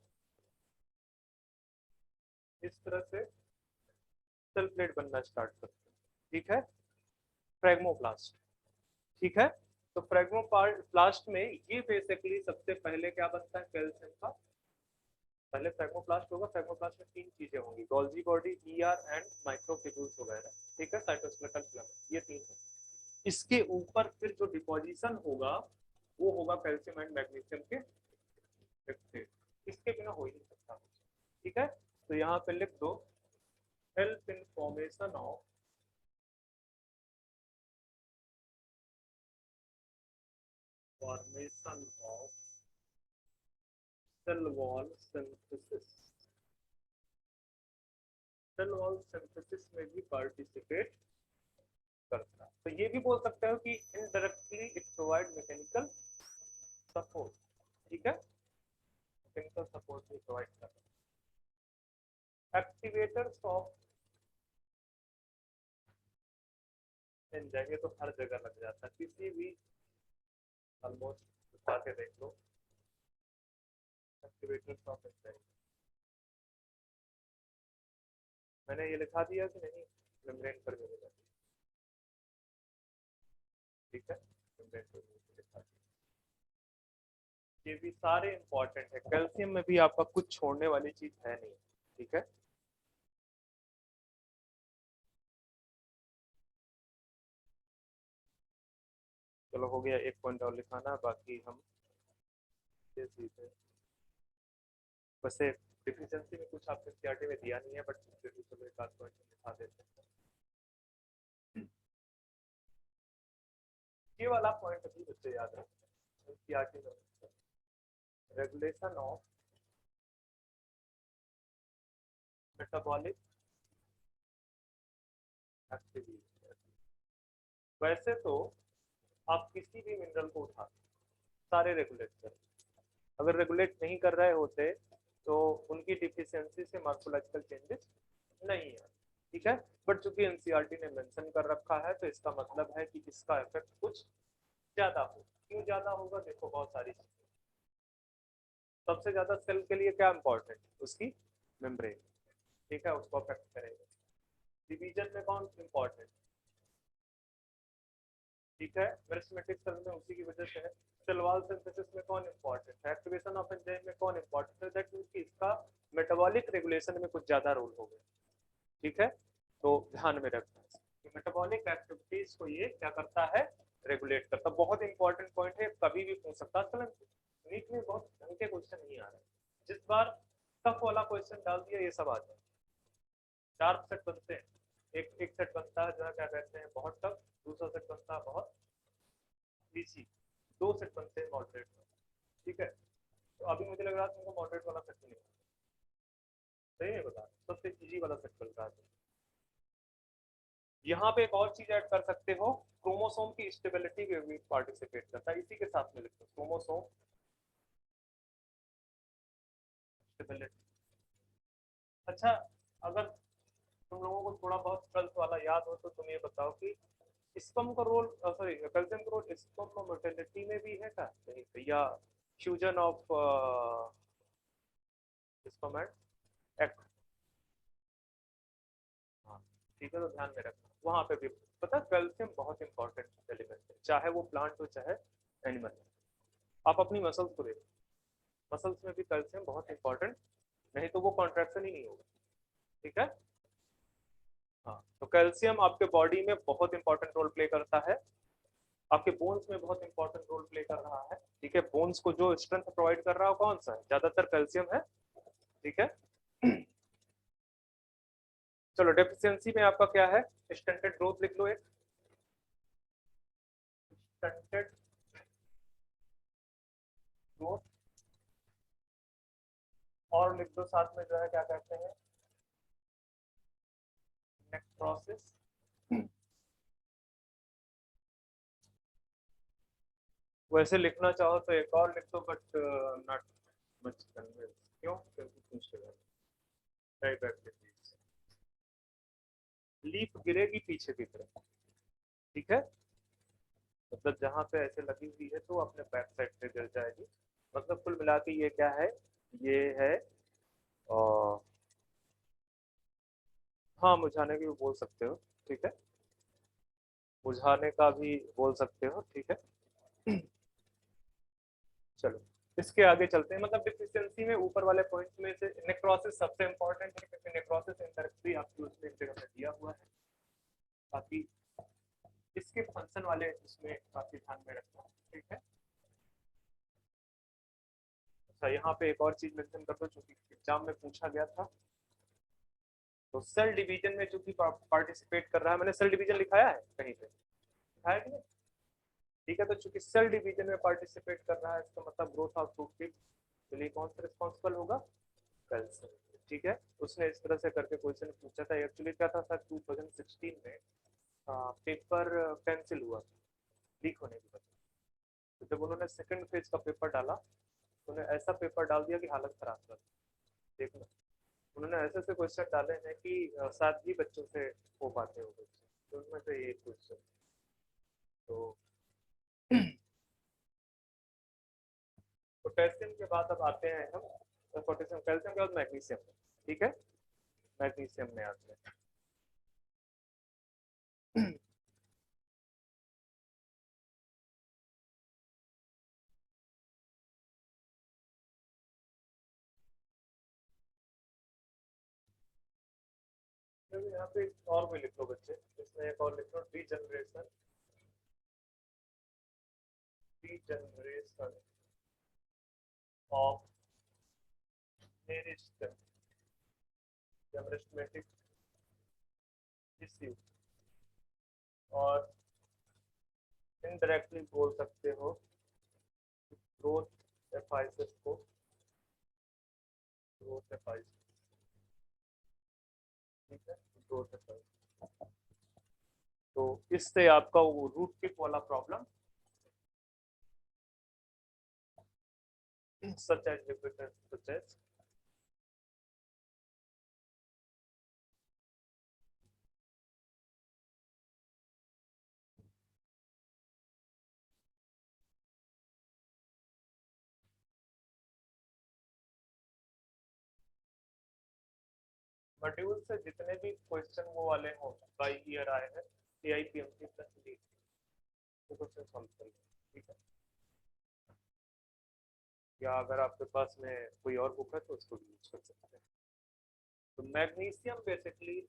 इस तरह से सेल प्लेट बनना स्टार्ट करते हैं, ठीक है, फ्रेगमोप्लास्ट, ठीक है। तो फ्रेगमोप्लास्ट में ये बेसिकली सबसे पहले क्या बनता है, कैल्शियम का, पहले फ्रेगमोप्लास्ट होगा, फ्रेगमोप्लास्ट में तीन चीजें होंगी, Golgi body, ER and microtubules वगैरह, ठीक है, साइटोस्केलेटल फिलामेंट, ये तीन है। इसके ऊपर फिर जो डिपोजिशन होगा वो होगा कैल्शियम एंड मैग्नीशियम के एक्सेस, इसके बिना हो ही नहीं सकता, ठीक है। तो यहाँ पे लिख दो, help in formation of cell wall synthesis, cell wall synthesis में भी पार्टिसिपेट करता है। तो ये भी बोल सकते हो कि indirectly it provide mechanical support, ठीक है, मैकेनिकल सपोर्ट भी प्रोवाइड करता है। एक्टिवेटर्स ऑफ एंजाइम, ये तो हर जगह लग जाता है, किसी भी ऑलमोस्ट जाके देख लो, एक्टिवेटर्स ऑफ एंजाइम, मैंने ये लिखा दिया कि नहीं, मेम्ब्रेन पर मिलेगा, ठीक है, मेम्ब्रेन पर लिखा दिया। ये भी सारे इंपॉर्टेंट है, कैल्शियम में भी आपका कुछ छोड़ने वाली चीज है नहीं, ठीक है। चलो हो गया, एक पॉइंट और लिखाना, बाकी हम ये सीधे, वैसे डिफिशियंसी में कुछ आपने सीआरटी में दिया नहीं है, बट फिर भी चलो एक आध पॉइंट लिखा देते हैं। ये वाला पॉइंट अभी बच्चे याद रखना, सीआरटी में रेगुलेशन ऑफ मेटाबॉलिक एक्टिविटी। वैसे तो आप किसी भी मिनरल को उठा, सारे रेगुलेट कर, अगर रेगुलेट नहीं कर रहे होते तो उनकी डिफिशियंसी से मार्कोलॉजिकल चेंजेस नहीं है, ठीक है। बट चूंकि एनसीईआरटी ने मेंशन कर रखा है तो इसका मतलब है कि इसका इफेक्ट कुछ ज्यादा हो। क्यों ज्यादा होगा, देखो बहुत सारी चीजें, सबसे ज्यादा सेल के लिए क्या इंपॉर्टेंट, उसकी मेम्ब्रेन, ठीक है, उसको अफेक्ट करेगा। डिवीजन में कौन इंपॉर्टेंट, ठीक है, मेरिस्टेमेटिक सेल में उसी की वजह से है। सेल वॉल सिंथेसिस में कौन इंपॉर्टेंट है, एक्टिवेशन ऑफ एंजाइम में कौन इंपॉर्टेंट है, दैट मींस कि इसका मेटाबॉलिक रेगुलेशन में कुछ ज्यादा रोल होगा, ठीक है। तो ध्यान में रखना कि मेटाबॉलिक एक्टिविटीज को ये क्या करता है, रेगुलेट करता। बहुत इंपॉर्टेंट पॉइंट है, कभी भी पूछ सकता है, नीट में बहुत ढंग के क्वेश्चन नहीं आ रहे, जिस बार टफ वाला क्वेश्चन डाल दिया ये सब आ जाए। 4 सेट बनते हैं, एक सेट बनता है जो है क्या कहते हैं बहुत टफ, दूसरा सेट बनता है बहुत इजी, 2 सेट बनते हैं मॉडरेट, ठीक है। तो अभी मुझे लग रहा है तुमको मॉडरेट वाला सेट नहीं, सही है, बता सबसे इजी वाला सेट चल रहा है। यहाँ पे एक और चीज ऐड कर सकते हो, क्रोमोसोम की स्टेबिलिटी में भी पार्टिसिपेट करता है, इसी के साथ में लिखो क्रोमोसोम स्टेबिलिटी। अच्छा, अगर तुम लोगों को थोड़ा बहुत ट्वेल्थ वाला याद हो तो तुम ये बताओ कि स्पर्म का रोल, सॉरी कैल्शियम का रोल स्पर्म मोटिलिटी में भी है क्या, नहीं तो, या fusion of sperm and egg, हाँ, ठीक है, तो ध्यान में रखना वहां पे भी। पता कैल्शियम बहुत इंपॉर्टेंट एलिमेंट है, चाहे वो प्लांट हो चाहे एनिमल हो। आप अपनी मसल्स को देखो, मसल्स में भी कैल्शियम बहुत इंपॉर्टेंट, नहीं तो वो कॉन्ट्रैक्शन ही नहीं होगा, ठीक है। हाँ, तो कैल्शियम आपके बॉडी में बहुत इंपॉर्टेंट रोल प्ले करता है, आपके बोन्स में बहुत इंपॉर्टेंट रोल प्ले कर रहा है, ठीक है। बोन्स को जो स्ट्रेंथ प्रोवाइड कर रहा है कौन सा है, ज्यादातर कैल्शियम है, ठीक है। चलो डेफिशिएंसी में आपका क्या है, स्टंटेड ग्रोथ लिख लो, एक स्टंटेड लिख दो साथ में, जो है क्या कहते हैं, नेक्रोसिस। वैसे लिखना चाहो तो एक और लिख दो, बट नॉट मच कन्विंस। क्यों? क्योंकि पूछ रहे लीफ गिरेगी पीछे की तरफ, ठीक है, मतलब जहां पे ऐसे लगी हुई है तो अपने बैक साइड पे गिर जाएगी। मतलब कुल मिला के ये क्या है, ये है और हाँ, मुझाने की भी बोल सकते हो, ठीक है, मुझाने का भी बोल सकते हो, ठीक है। चलो इसके आगे चलते हैं। मतलब डिफिशियंसी में ऊपर वाले पॉइंट्स में से नेक्रोसिस सबसे इंपॉर्टेंट है, क्योंकि नेक्रोसिस इंडायरेक्टली आपकी उसमें एक जगह पे दिया हुआ है, ताकि इसके फंक्शन वाले उसमें काफी ध्यान में रखना, ठीक है। अच्छा, यहाँ पे एक और चीज मेंशन कर दो जो कि एग्जाम में पूछा गया था। तो सेल डिवीजन में जो कि पार्टिसिपेट कर रहा है, मैंने सेल डिवीजन लिखाया है कहीं पे, लिखाया कि नहीं? ठीक है, तो चूंकि सेल डिवीजन में पार्टिसिपेट कर रहा है, इसका मतलब ग्रोथ ऑफ फ्रूट के लिए कौन सा रिस्पॉन्सिबल होगा? कैल्शियम, ठीक है। उसने इस तरह से करके क्वेश्चन पूछा था। एक्चुअली क्या था सर, 2016 में पेपर कैंसिल हुआ लीक होने की वजह से। तो जब उन्होंने सेकंड फेज का पेपर डाला, तो उन्होंने ऐसा पेपर डाल दिया कि हालत खराब कर दी। देखना, उन्होंने ऐसे ऐसे क्वेश्चन डाले हैं कि 7 ही बच्चों से हो पाते हो क्वेश्चन, तो उनमें से एक क्वेश्चन। तो पोटेशियम के बाद अब आते हैं हम, पोटेशियम कैल्शियम के बाद मैग्नीशियम, ठीक है, मैग्नीशियम में आते हैं। यहाँ पे और भी लिख लो बच्चे, इसमें एक और लिख लो, degeneration, degeneration of meristem, meristematic tissue, और इनडायरेक्टली बोल सकते हो ग्रोथ एफाइसिस को, ग्रोथ एफाइसिस, ठीक है, ग्रोथ एफाइसिस। तो इससे आपका वो रूट टिप वाला problem, such as difficult, such as module से जितने भी क्वेश्चन वो वाले हों बाई ईयर आए हैं, एआईपीएमसी प्लस डी, तो क्वेश्चन सॉल्व करिए, ठीक है। या अगर आपके पास में कोई और बुक है तो उसको भी यूज कर सकते हैं। तो मैग्नीशियम बेसिकली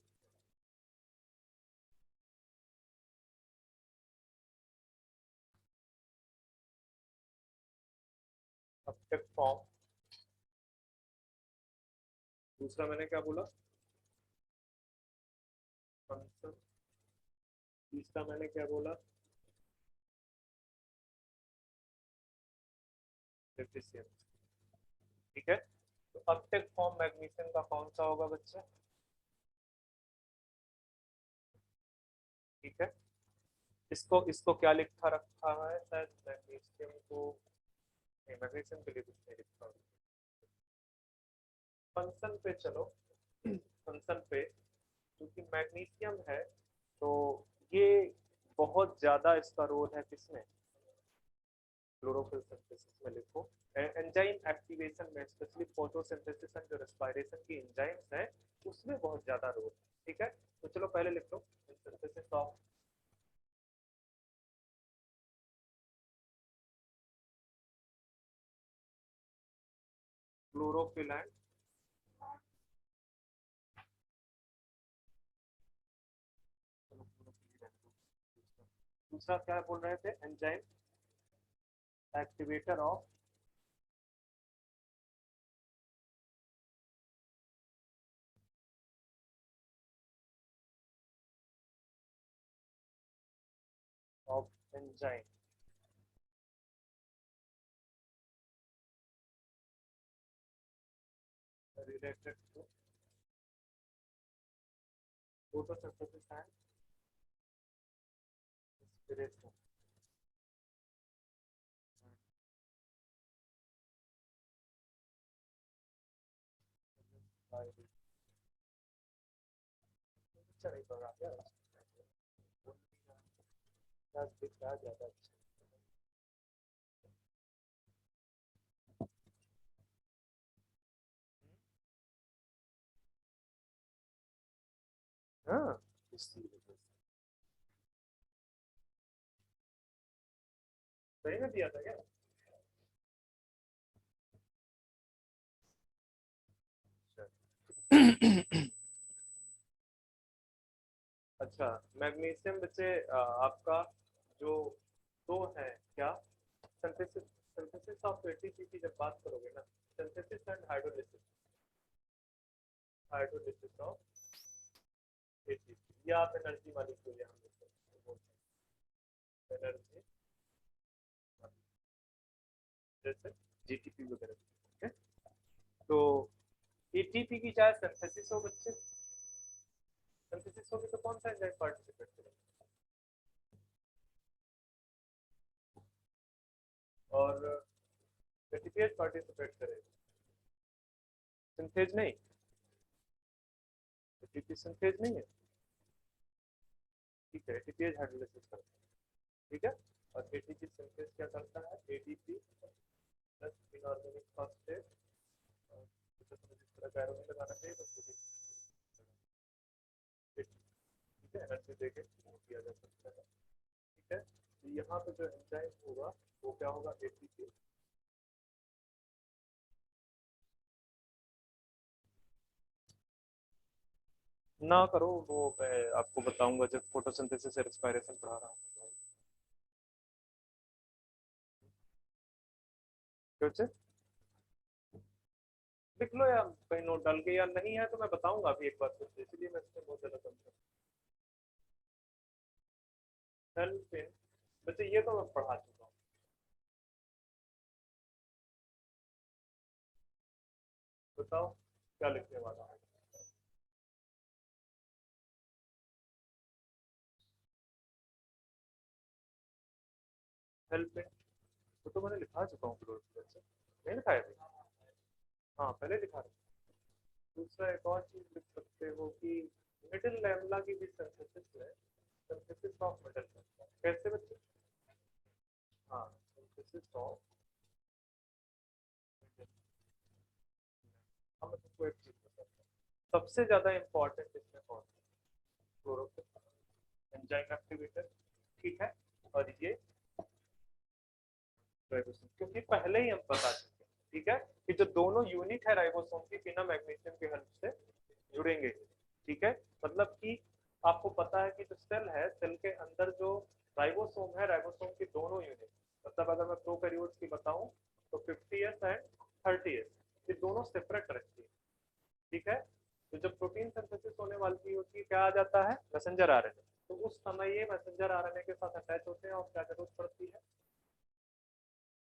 अपटेक फॉर्म, दूसरा मैंने क्या बोला, फंक्शन, तीसरा मैंने क्या बोला, डेफिशिएंसी, ठीक है। तो अपटेक फॉर्म मैग्नीशियम का कौन सा होगा बच्चे? ठीक है, इसको इसको क्या लिखा रखा है, शायद मैग्नीशियम को नहीं, मैग्नीशियम के लिए कुछ नहीं लिखा। फंक्शन पे चलो, फंक्शन पे, क्योंकि मैग्नीशियम है तो ये बहुत ज्यादा इसका रोल है किसमें, क्लोरोफिल सिंथेसिस में लिखो। एंजाइम एक्टिवेशन में, स्पेशली फोटोसिंथेसिस एंड जो रेस्पिरेशन की एंजाइम्स हैं उसमें बहुत ज्यादा रोल है, ठीक है। तो चलो पहले लिख लो सिंथेसिस ऑफ क्लोरोफिल एंड, दूसरा क्या बोल रहे थे, enzyme activator of of enzyme, related to photosynthesis and respiration. अच्छा नहीं पढ़ा क्या? ज्यादा हाँ सही में दिया था क्या? अच्छा, मैग्नीशियम बच्चे आपका जो दो है क्या, सिंथेसिस सिंथेसिस ऑफ एटीपी की जब बात करोगे ना, synthesis and hydrolysis of ATP, या आप एनर्जी वाली को यहाँ एनर्जी जैसे जीटीपी वगैरह, ठीक है। तो एटीपी की चाहे सिंथेसिस हो बच्चे, सिंथेसिस होगी तो कौन सा एंजाइम पार्टिसिपेट करेगा, और एटीपीएज पार्टिसिपेट करेगा, सिंथेज नहीं, एटीपी सिंथेज नहीं है, ठीक है, एटीपीएज हाइड्रोलाइसिस करता है, ठीक है। और एटीपी सिंथेज क्या करता है, एडीपी प्लस इनऑर्गेनिक फॉस्फेट, जिस तरह का एरो नहीं लगाना चाहिए बस ठीक है, एनर्जी देके किया जा सकता है, ठीक है। तो यहाँ पे जो एंजाइम होगा वो क्या होगा, एटीपी ना करो, वो मैं आपको बताऊंगा जब फोटोसिंथेसिस और रेस्पिरेशन पढ़ा रहा हूँ। क्यों लिख लो या कहीं नोट डाल के, या नहीं है तो मैं बताऊंगा अभी एक बार फिर से, इसलिए मैं इसमें बहुत ज्यादा कम हेल्प इन, वैसे ये तो मैं पढ़ा चुका हूँ। बताओ क्या लिखने वाला है, हेल्प इन तो मैंने लिखा चुका हूँ क्लोरोफिल, नहीं लिखा है अभी? हाँ पहले लिखा है। दूसरा एक और चीज लिख सकते हो कि मिडिल लैम्ला की भी सिंथेसिस है, सिंथेसिस ऑफ मिडिल लैम्ला कैसे बच्चे, हाँ सिंथेसिस ऑफ, हम तुमको एक चीज बताते हैं, सबसे ज्यादा इंपॉर्टेंट इसमें कौन है, क्लोरोफिल एंजाइम एक्टिवेटर, ठीक है। और ये राइबोसोम, क्योंकि पहले ही हम बता चुके हैं, ठीक है, कि जो दोनों यूनिट है राइबोसोम की बिना मैग्नीशियम के हेल्प से जुड़ेंगे, ठीक है। मतलब कि आपको पता है कि जो सेल है, सेल के अंदर जो राइबोसोम है, राइबोसोम की दोनों यूनिट, मतलब अगर मैं प्रोकैरियोट्स की बताऊं तो 50s एंड 30s, ये दोनों सेपरेट रहती है, ठीक है। तो जब प्रोटीन सिंथेसिस होने वाली होती है, क्या आ जाता है, मैसेंजर आरएनए, तो उस समय ये मैसेंजर आरएनए के साथ अटैच होते हैं और क्या जरूरत पड़ती है,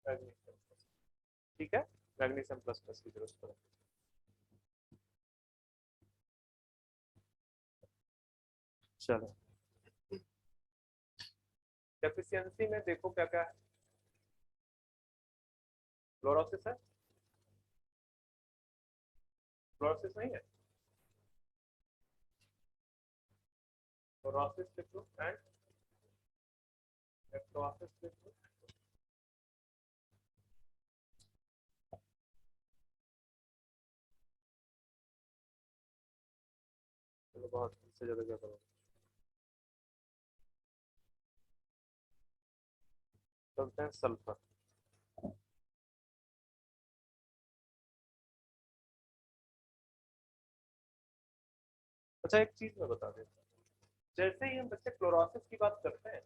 मैग्नीशियम, ठीक है, मैग्नीशियम प्लस प्लस की जरूरत पड़ती है। चलो डेफिशिएंसी में देखो क्या क्या है, फ्लोरोसिस है, फ्लोरोसिस नहीं है, फ्लोरोसिस लिख लो एंड एक्टोसिस लिख लो, चलो बहुत इससे ज्यादा क्या करोगे, चलते हैं सल्फर। अच्छा एक चीज मैं बता देता हूँ, जैसे ही हम बच्चे क्लोरोसिस की बात करते हैं,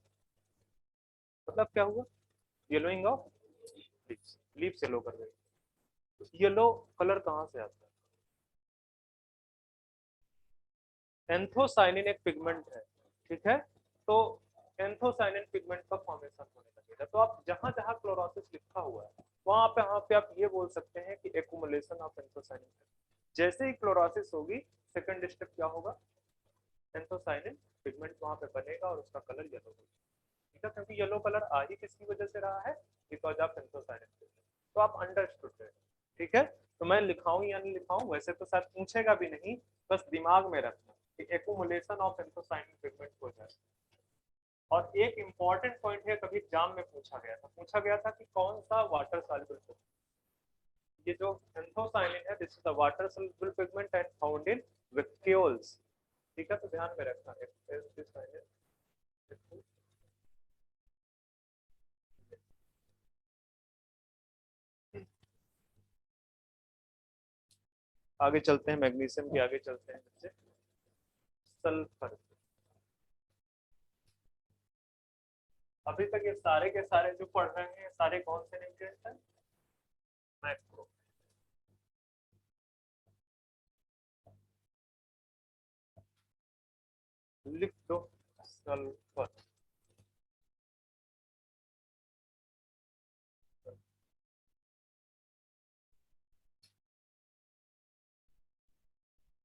मतलब क्या हुआ, yellowing of leaves, leaves yellow कर गई, तो येलो कलर कहाँ से आता है, एंथोसाइनिन एक पिगमेंट है, ठीक है। तो एंथोसाइनिन पिगमेंट का फॉर्मेशन होने लगेगा, तो आप जहां जहां क्लोरोसिस लिखा हुआ है वहां पे आप ये बोल सकते हैं कि एक्युमुलेशन ऑफ एंथोसाइनिन है, जैसे ही क्लोरोसिस होगी सेकंड स्टेप क्या होगा, एंथोसाइनिन पिगमेंट वहां पे बनेगा और उसका कलर येलो होगा। ठीक है, क्योंकि येलो कलर आ ही किसकी वजह से रहा है, बिकॉज ऑफ एंथोसाइनिन। तो आप अंडरस्टूड है। ठीक है, तो मैं लिखाऊं या नहीं लिखाऊं, वैसे तो शायद पूछेगा भी नहीं, बस दिमाग में रखना कि एक्यूमुलेशन ऑफ एंथोसाइनिन पिगमेंट हो जाए। और एक इंपॉर्टेंट पॉइंट है, कभी एग्जाम में पूछा गया था कि कौन सा वाटर सॉल्युबल पिगमेंट, ये जो एंथोसाइनिन है this is the water soluble pigment and found in vacuoles. ठीक है, तो ध्यान में रखना एंथोसाइनिन। आगे चलते हैं, मैग्नीशियम के आगे चलते हैं बच्चे। सल्फर, अभी तक ये सारे के सारे जो पढ़ रहे हैं सारे कौन से न्यूट्रिएंट्स हैं, मैक्रो। लिख दो सल्फर।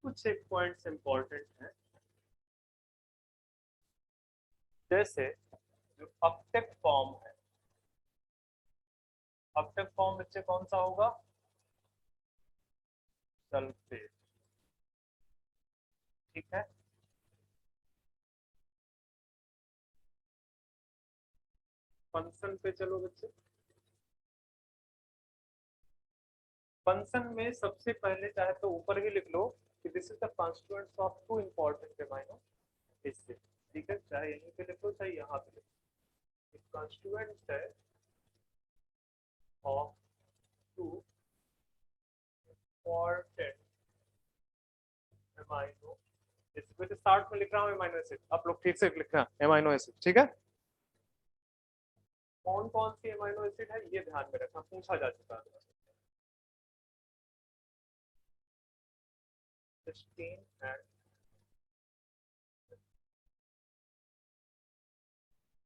कुछ एक पॉइंट्स इंपॉर्टेंट हैं, जैसे जो ऑक्टेट फॉर्म है, ऑक्टेट फॉर्म बच्चे कौन सा होगा, सल्फेट। ठीक है, फंक्शन पे चलो बच्चे। फंक्शन में सबसे पहले चाहे तो ऊपर ही लिख लो कि this is the constituents of two important amino acid. ठीक है, चाहे यहीं पे लिखो चाहे यहाँ पे लिखो, कॉन्स्टिट्यूएंट्स है of two important amino acid. वैसे स्टार्ट में लिख रहा हूँ अमीनो एसिड, आप लोग ठीक से लिखना अमीनो एसिड। ठीक है, कौन कौन सी अमीनो एसिड है ये ध्यान में रखना, पूछा जा चुका है। सिस्टीन एंड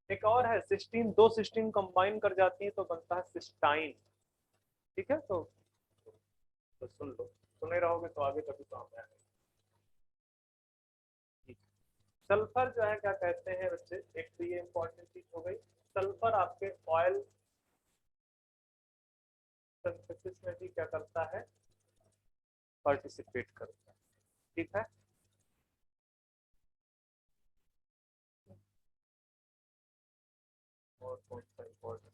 एक और है सिस्टीन, दो सिस्टीन कंबाइन कर जाती है तो बनता है सिस्टाइन। ठीक है, तो सुन लो, सुने रहोगे तो आगे कभी काम में आएगा। सल्फर जो है क्या कहते हैं बच्चे, एक तो ये इंपॉर्टेंट चीज हो गई, सल्फर आपके ऑयल सिंथेसिस में भी क्या करता है, पार्टिसिपेट करता है। ठीक है, और कौन सा इंपॉर्टेंट,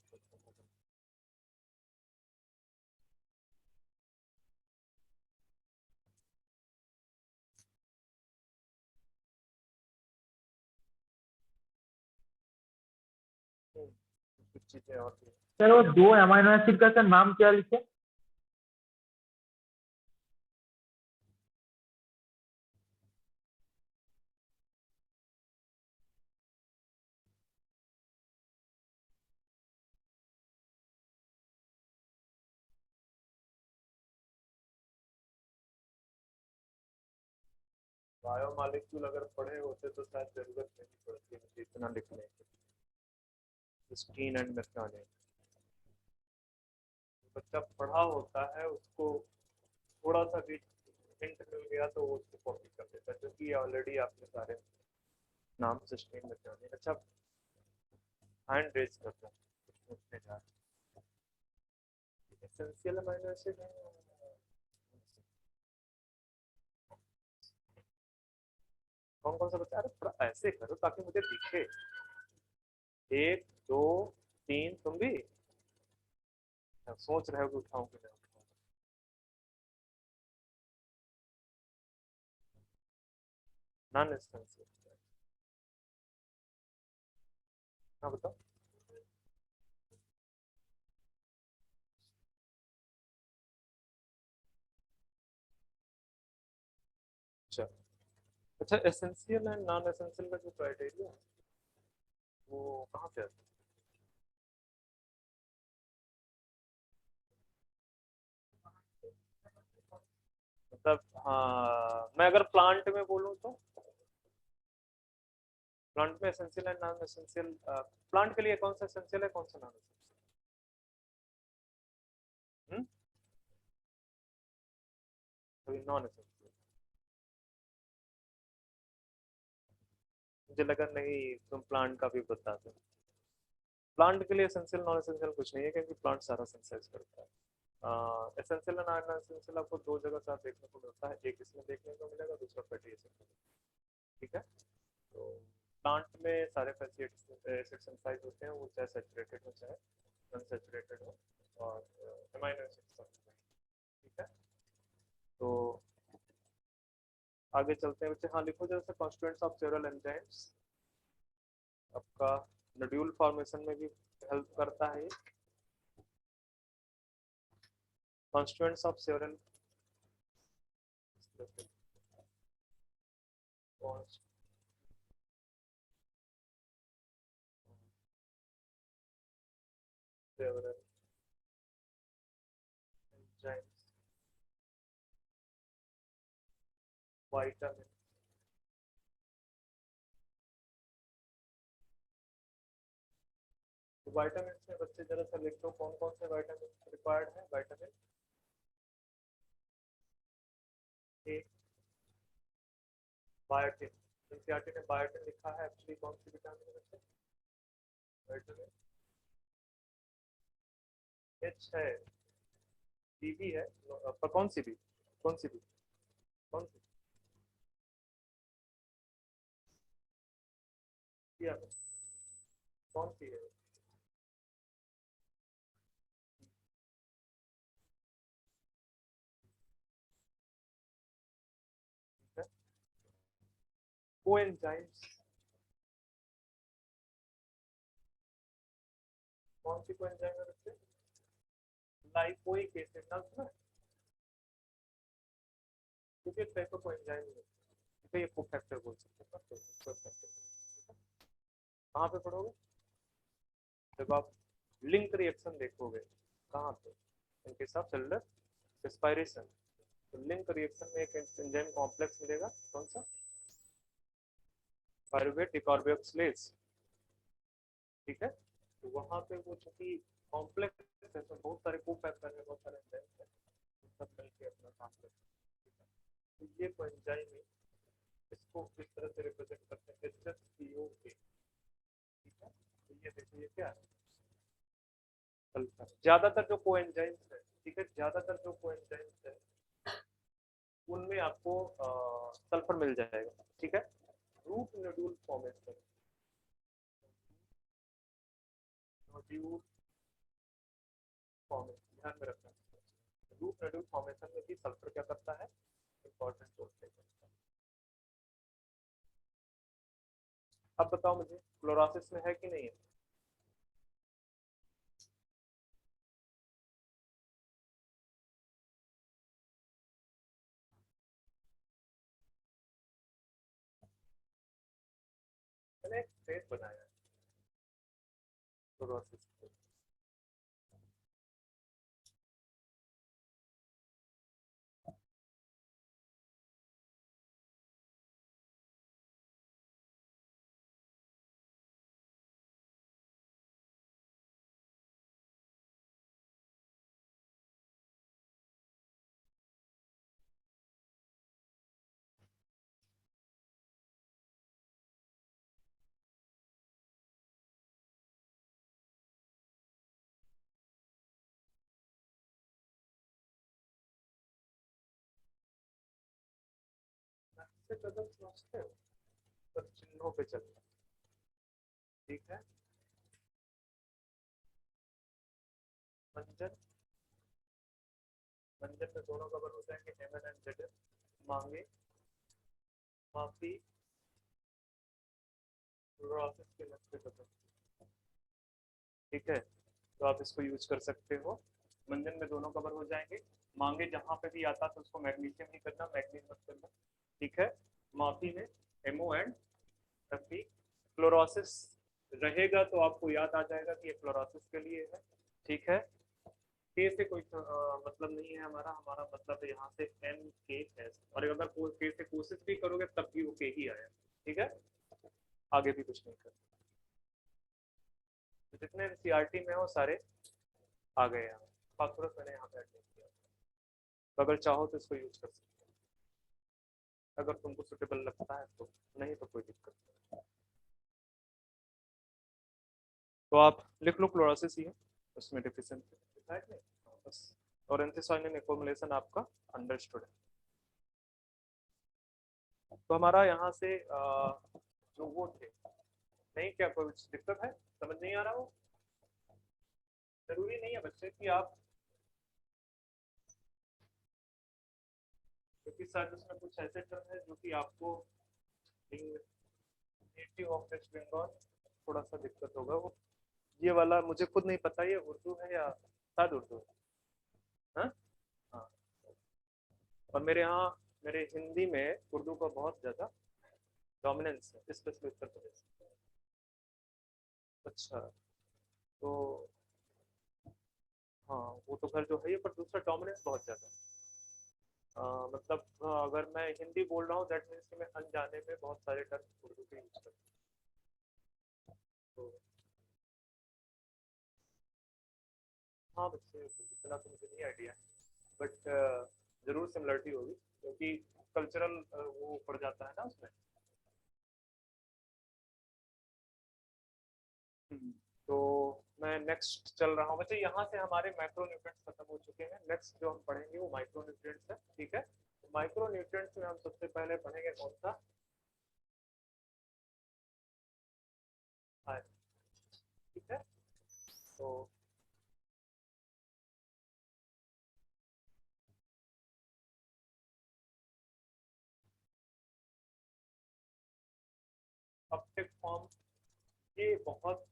कुछ चीजें और भी। सर वो दो अमाइनो एसिड का सर नाम क्या लिखे? बायोमॉलिक्यूल अगर पढ़े होते तो शायद जरूरत नहीं पड़ती मुझे इतना लिखने की, सिस्टीन एंड मेथानिन। बच्चा पढ़ा होता है उसको थोड़ा सा भी हिंट मिल गया तो वो उसको कॉपी कर देता है, क्योंकि ऑलरेडी आपने सारे नाम सिस्टीन मेथानिन। अच्छा, हैंड रेज करता है, कुछ पूछने जा रहे हैं, एसेंशियल अमीनो एसिड है। कौन कौन सा बच्चा, अरे थोड़ा ऐसे करो ताकि मुझे दिखे, एक दो तीन, तुम भी सोच रहे हो कि उठाऊं कि नहीं उठाऊं। नॉन एसेंशियल, हाँ बताओ। अच्छा, अच्छा एसेंशियल एंड नॉन एसेंशियल का जो क्राइटेरिया है वो कहाँ पे आता है, मतलब हाँ मैं अगर प्लांट में बोलूँ तो प्लांट में essential and non essential, plant के लिए कौन सा एसेंशियल है कौन सा नॉन एसेंशियल। कभी नॉन एसेंशियल। मुझे लगा नहीं तुम प्लांट का भी बता दो। प्लांट के लिए एसेंशियल नॉन एसेंशियल कुछ नहीं है, क्योंकि प्लांट सारा सिंथेसाइज करता है। एसेंशियल और नॉन एसेंशियल आपको दो जगह से देखने को मिलता है, एक इसमें देखने को मिलेगा, दूसरा फैटी एसिड में। ठीक है, तो प्लांट में सारे फैटी एसिड सिंथेसाइज होते हैं, वो चाहे सैचुरेटेड हो चाहे अनसैचुरेटेड हो, और अमीनो एसिड। ठीक है, तो आगे चलते हैं बच्चे। हाँ लिखो जैसे कॉन्स्टिट्यूएंट्स ऑफ सेवरल एंजाइम्स। आपका नोड्यूल फॉर्मेशन में भी हेल्प करता है। Constituents of several several enzymes, vitamin. तो विटामिन में बच्चे जरा सा लिख दो कौन कौन से विटामिन रिक्वायर्ड है। Vitamin A, biotin. एनसीईआरटी ने बायोटिन लिखा है, एक्चुअली कौन सी विटामिन है बच्चे? विटामिन एच है, डी भी है, पर कौन सी भी, कौन सी भी, कौन सी किया है? कौन सी है? कोएंजाइम्स, कौन सी कोएंजाइम है बच्चे? लाइपोइक एसिड, नाम सुना है? क्योंकि एक टाइप का कोएंजाइम है, इसे ये कोफैक्टर बोल सकते हैं। कोफैक्टर कहाँ पे पढ़ोगे? जब आप लिंक रिएक्शन देखोगे, कहाँ पे? इनके साथ सेलुलर रेस्पिरेशन। तो लिंक रिएक्शन में एक एंजाइम कॉम्प्लेक्स मिलेगा, कौन सा? पायरुवेट डिकार्बोक्सिलेज। ठीक है, तो वहाँ पे वो चूंकि कॉम्प्लेक्स है, तो बहुत सारे कोफैक्टर है, बहुत सारे एंजाइम है, सब मिलकर अपना काम करते हैं। तो ये कोएंजाइम है, इसको इस तरह से रिप्रेजेंट करते हैं HCO के। ठीक है, तो ये देखिए ये क्या है? सल्फर। ज्यादातर जो कोएंजाइम्स है, ठीक है, ज्यादातर जो कोएंजाइम्स है उनमें आपको सल्फर मिल जाएगा। ठीक है, root nodule formation, nodule formation ध्यान में रखना। रूट नोड्यूल फॉर्मेशन में भी सल्फर क्या करता है? इंपॉर्टेंट रोल प्ले करता है। अब बताओ मुझे, क्लोरोसिस में है कि नहीं है? मैंने एक स्टेट बनाया है क्लोरोसिस को। से कदम समझते हो, पर चिन्हों पे चलना। ठीक है, मंजन, मंजन में दोनों कवर हो जाएंगे, Mn एंड Zn। मांगे, माफी, क्लोरोसिस के नक्शे कदम। ठीक है, तो आप इसको यूज कर सकते हो। मंजन में दोनों कवर हो जाएंगे। मांगे जहां पे भी आता तो उसको मैग्नीशियम ही करना, मैग्नीज मत करना। ठीक है, माफी में MO एंड Fe। क्लोरोसिस रहेगा तो आपको याद आ जाएगा कि ये क्लोरोसिस के लिए है। ठीक है, के से कोई मतलब नहीं है हमारा, हमारा मतलब है यहाँ से NKS, और अगर के से कोशिश भी करोगे तब भी वो के ही आया। ठीक है, आगे भी कुछ नहीं कर। तो जितने एनसीईआरटी में हो सारे आ गए यहाँ। फास्फोरस मैंने यहाँ पे ऐड नहीं किया, तो अगर चाहो तो इसको यूज कर सकते हो। अगर तुमको सुटेबल लगता है तो, नहीं तो कोई दिक्कत नहीं। तो आप लिख लो क्लोरोसिस ही है, उसमें डिफिशिएंसी बस। और एंथ्रासायनिन एक्युमुलेशन आपका अंडरस्टूड है। तो हमारा यहाँ से जो वो थे, नहीं क्या कोई दिक्कत है, समझ नहीं आ रहा हो? जरूरी नहीं है बच्चे कि आप, क्योंकि शायद उसमें कुछ ऐसे टर्म है जो कि आपको नेटिव ऑफ वेस्ट बंगाल थोड़ा सा दिक्कत होगा। वो ये वाला मुझे खुद नहीं पता ये उर्दू है या शायद उर्दू है। हाँ हाँ। और मेरे यहाँ, मेरे हिंदी में उर्दू का बहुत ज़्यादा डोमिनेंस है, स्पेशली उत्तर प्रदेश। अच्छा, तो हाँ वो तो घर जो है, पर दूसरा डोमिनेंस बहुत ज़्यादा है। मतलब अगर मैं हिंदी बोल रहा हूँ दैट मीन्स कि मैं अनजाने में बहुत सारे टर्म उर्दू के यूज करता हूँ। तो हाँ बच्चे, इतना तो मुझे नहीं आइडिया है, बट जरूर सिमिलरिटी होगी, क्योंकि कल्चरल वो पड़ जाता है ना उसमें। तो मैं नेक्स्ट चल रहा हूँ बच्चे। यहाँ से हमारे माइक्रो न्यूट्रिएंट्स खत्म हो चुके हैं। नेक्स्ट जो हम पढ़ेंगे वो माइक्रो न्यूट्रिएंट्स है, ठीक है। तो माइक्रो न्यूट्रिएंट्स में हम सबसे पहले पढ़ेंगे कौन सा, आयरन, ठीक है। तो अपटेक फॉर्म, ये बहुत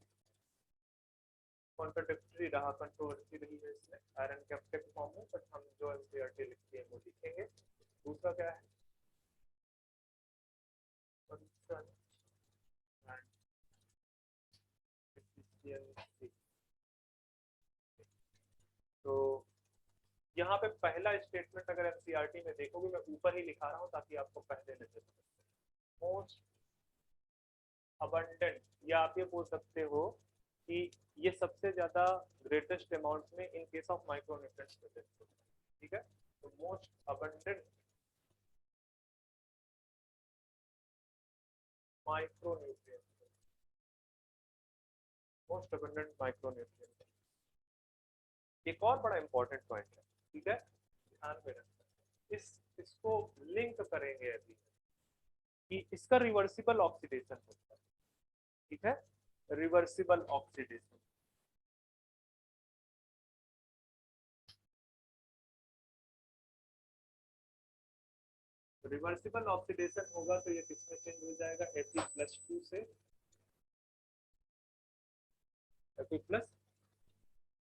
कॉन्ट्राडिक्टरी रहा, कंट्रोवर्सी रही है इसमें आयरन के अपटेक फॉर्म में, बट हम जो एनसीईआरटी लिखती है वो लिखेंगे। दूसरा क्या है, फंक्शन एंड एफिशिएंसी। तो यहाँ पे पहला स्टेटमेंट अगर एनसीईआरटी में देखोगे, मैं ऊपर ही लिखा रहा हूँ ताकि आपको पहले नजर आए। मोस्ट अबंडेंट, या आप ये बोल सकते हो कि ये सबसे ज्यादा ग्रेटेस्ट अमाउंट में in case of micronutrients present होता है, ठीक है। तो most abundant micronutrient, most abundant micronutrient. एक और बड़ा इंपॉर्टेंट पॉइंट है, ठीक है, ध्यान में रखना। इसको लिंक करेंगे अभी कि इसका रिवर्सिबल ऑक्सीडेशन होता है, ठीक है, रिवर्सिबल ऑक्सीडेशन। रिवर्सिबल ऑक्सीडेशन होगा तो ये किसमें चेंज हो जाएगा, Fe+2 से Fe+3,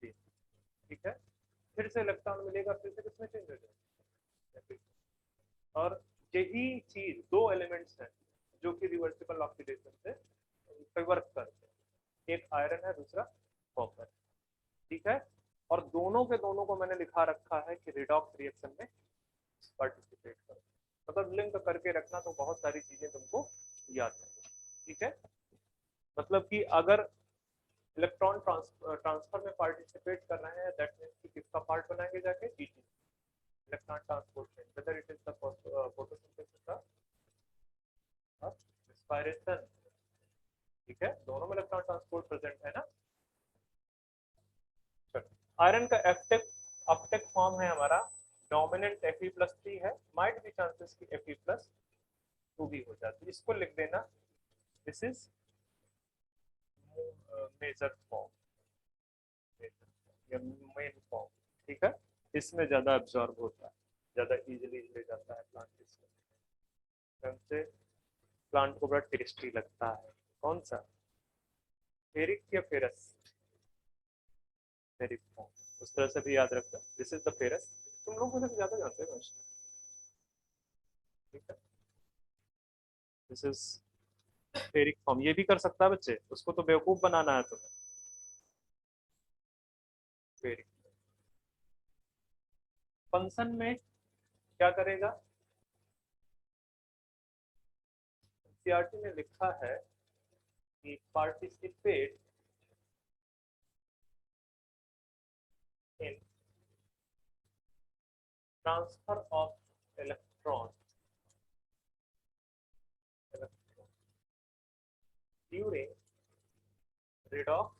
ठीक है। फिर से इलेक्ट्रॉन मिलेगा, फिर से किसमें चेंज हो जाएगा। और यही चीज दो एलिमेंट्स हैं जो कि रिवर्सिबल ऑक्सीडेशन से वर्क करते हैं, एक आयरन है, दूसरा कॉपर, ठीक है। और दोनों के दोनों को मैंने लिखा रखा है कि रिडॉक्स रिएक्शन में पार्टिसिपेट करो, मतलब लिंक करके रखना तो बहुत सारी चीजें तुमको याद है, ठीक है। मतलब कि अगर इलेक्ट्रॉन ट्रांसफर में पार्टिसिपेट कर रहे हैं, दैट मीन्स कि किसका पार्ट बनाएंगे जाके, ET, electron transport chain, whether it is the photosynthesis और रेस्पिरेशन, ठीक है, दोनों में इलेक्ट्रॉन ट्रांसपोर्ट प्रेजेंट है ना। आयरन का एफटेक अपटेक फॉर्म है हमारा, डोमिनेंट Fe+3 है, माइट भी चांसेस कि Fe+2 भी हो जाती है, इसको लिख देना, दिस इज मेजर फॉर्म या मेन फॉर्म, ठीक है। इसमें ज्यादा एब्जॉर्ब होता है, ज्यादा इजीली ले जाता है प्लांट, इससे प्लांट को बड़ा टेस्टी लगता है। कौन सा, फेरिक या फेरस, फेरिक फॉर्म, उस तरह से भी याद रखना, दिस इज द फेरस। तुम लोग मुझे ज्यादा जानते हो, ठीक है। दिस इज फेरिक फॉर्म, ये भी कर सकता है बच्चे, उसको तो बेवकूफ बनाना है तुम्हें। फेरिक फंक्शन में क्या करेगा, सीआरटी में लिखा है कि participate in transfer of electron during redox,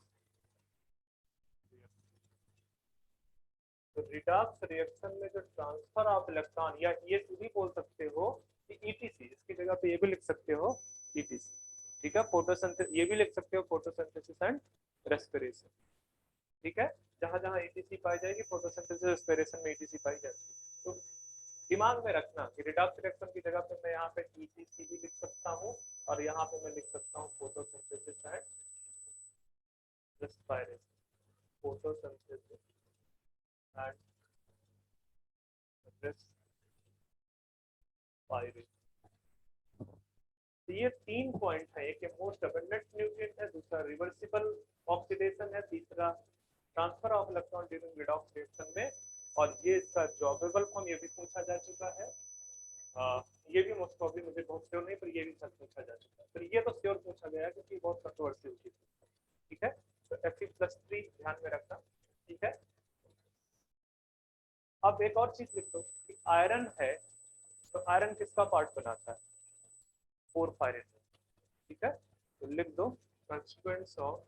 तो रिडॉक्स रिएक्शन में जो ट्रांसफर ऑफ इलेक्ट्रॉन, या ये भी बोल सकते हो कि ईटीसी, इसकी जगह पे ये भी लिख सकते हो ईटीसी, ठीक है। फोटोसिंथेसिस ये भी लिख सकते हो, फोटोसिंथेसिस एंड रेस्पिरेशन, ठीक है। जहां जहां ईटीसी पाई जाएगी फोटोसिंथेसिस रेस्पिरेशन में ईटीसी पाई जाएगी। तो दिमाग में रखना कि रिडॉक्स रिएक्शन की जगह पे मैं यहाँ पे ईटीसी भी लिख सकता हूँ और यहाँ पे मैं लिख सकता हूँ photosynthesis and respiration, photosynthesis and respiration. तो ये 3 पॉइंट है, एक मोस्ट अबंडेंट न्यूट्रिएंट है, दूसरा रिवर्सिबल ऑक्सीडेशन है, तीसरा transfer of electron during redox reaction में, और ये इसका जॉबेबल फॉर्म ये भी पूछा जा चुका है। ये भी मोस्ट प्रॉब्ली मुझे बहुत श्योर नहीं, पर ये भी सच पूछा जा चुका है। तो ये तो श्योर पूछा गया है क्योंकि बहुत कंट्रोवर्सी हुई थी, ठीक है। तो Fe+3 ध्यान में रखना, ठीक है। अब एक और चीज लिख दो कि आयरन है, तो आयरन किसका पार्ट बनाता है, पोरफायरिन, ठीक है। तो लिख दो कंस्टिट्यूएंट्स ऑफ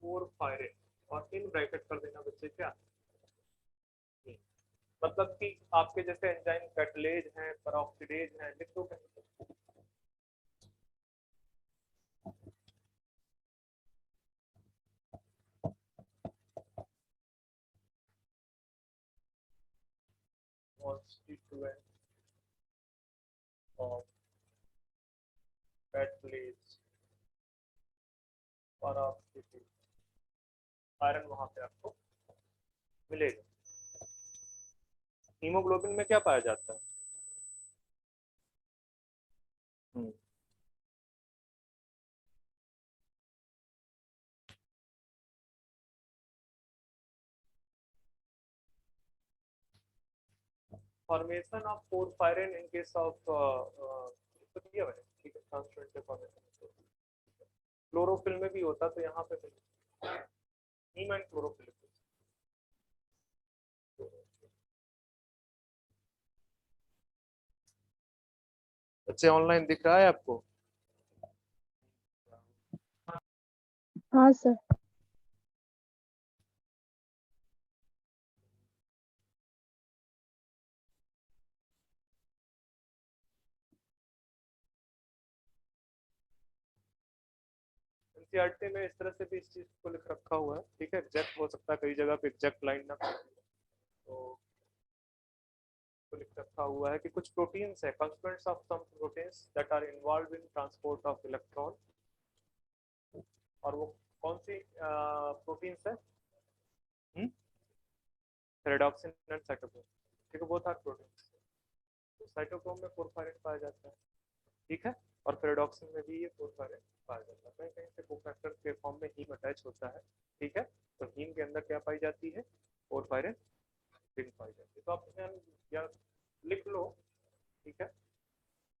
पोरफायरिन, और इन ब्रैकेट कर देना बच्चे क्या, मतलब कि आपके जैसे एंजाइम कैटलेज हैं, पेरोक्सिडेज हैं, लिख दो कहीं। Constituent of catalase, peroxidase, iron वहां पे आपको मिलेगा। हीमोग्लोबिन में क्या पाया जाता है, formation of porphyrin in case of, तो दिया मैंने, ठीक है, ट्रांसपेरेंट फॉर्मेशन क्लोरोफिल में भी होता, तो यहाँ पे हीम एंड क्लोरोफिल। बच्चे ऑनलाइन दिख रहा है आपको, हाँ सर। एनसीईआरटी में इस तरह से भी इस चीज को लिख रखा हुआ है, ठीक है। एग्जैक्ट हो सकता है कई जगह पे एग्जैक्ट लाइन ना, तो लिख रखा हुआ है कि कुछ प्रोटीन्स है, constituents of some proteins that are involve in transport of electron, और वो कौन सी प्रोटीन्स है, रेडॉक्सिन एंड साइटोक्रोम, ठीक है, वो था प्रोटीन्स। तो साइटोक्रोम में पोरफायरिन पाया जाता है, ठीक है, और रेडॉक्सिन में भी ये पोरफायरिन पाया जाता है। कहीं कहीं से कोफैक्टर के फॉर्म में हीम अटैच होता है, ठीक है। तो हीम के अंदर क्या पाई जाती है, पोरफायरिन रिंग पाई जाती है। तो आप या लिख लो, ठीक है।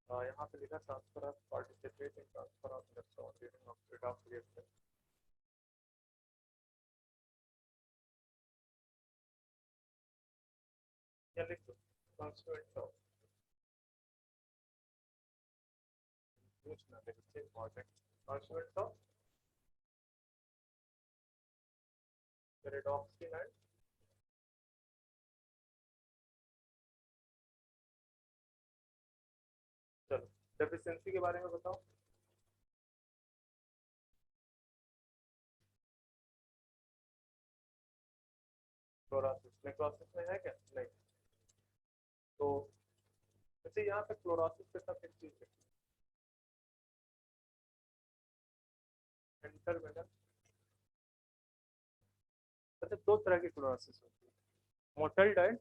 यहाँ पे लिखा transfer of participate in transfer of electron during redox reaction, या लिख दो कंस्टिट्यूएंट्स ऑफ, पूछना देखते हैं इंपॉर्टेंट, कंस्टिट्यूएंट्स ऑफ रेडॉक्सिन एंड, चलो डेफिशिएंसी के बारे में बताओ। क्लोरोसिस, नेक्रोसिस में है क्या, नहीं। तो जैसे यहाँ पे क्लोरोसिस के साथ एक चीज है, इंटरवेनस। अच्छा, दो तरह की क्लोरोसिस होती है, मोटल्ड एंड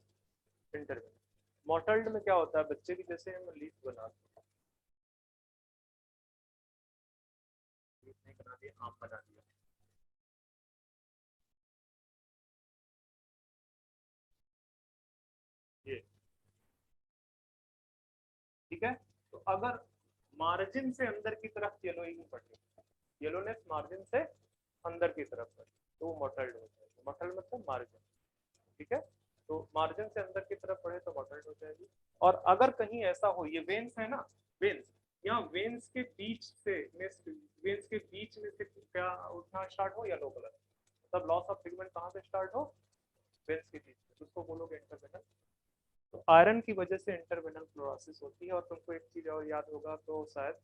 इंटरवेनस। मोटल्ड में क्या होता है, बच्चे की जैसे हम लीफ बनाते हैं, लीफ नहीं बना दिया, आम बना दिया, ये, ठीक है। तो अगर मार्जिन से अंदर की तरफ येलोइंग पड़े, येलोनेस मार्जिन से अंदर की तरफ पड़े, तो वो मोटल्ड होता है। मोटल्ड मतलब मार्जिन, ठीक है। तो मार्जिन से अंदर की तरफ बढ़े तो मॉडरेट हो जाएगी। और अगर कहीं ऐसा हो, ये वेन्स है ना, वेन्स, यहाँ वेन्स के बीच से वेन्स के बीच में से क्या उठना स्टार्ट हो येलो कलर, तब लॉस ऑफ पिगमेंट कहाँ से स्टार्ट हो, वेन्स के बीच में, उसको बोलोगे इंटरवेनल। तो आयरन की वजह से इंटरवेनल फ्लोरोसिस होती है। और तुमको एक चीज और याद होगा तो शायद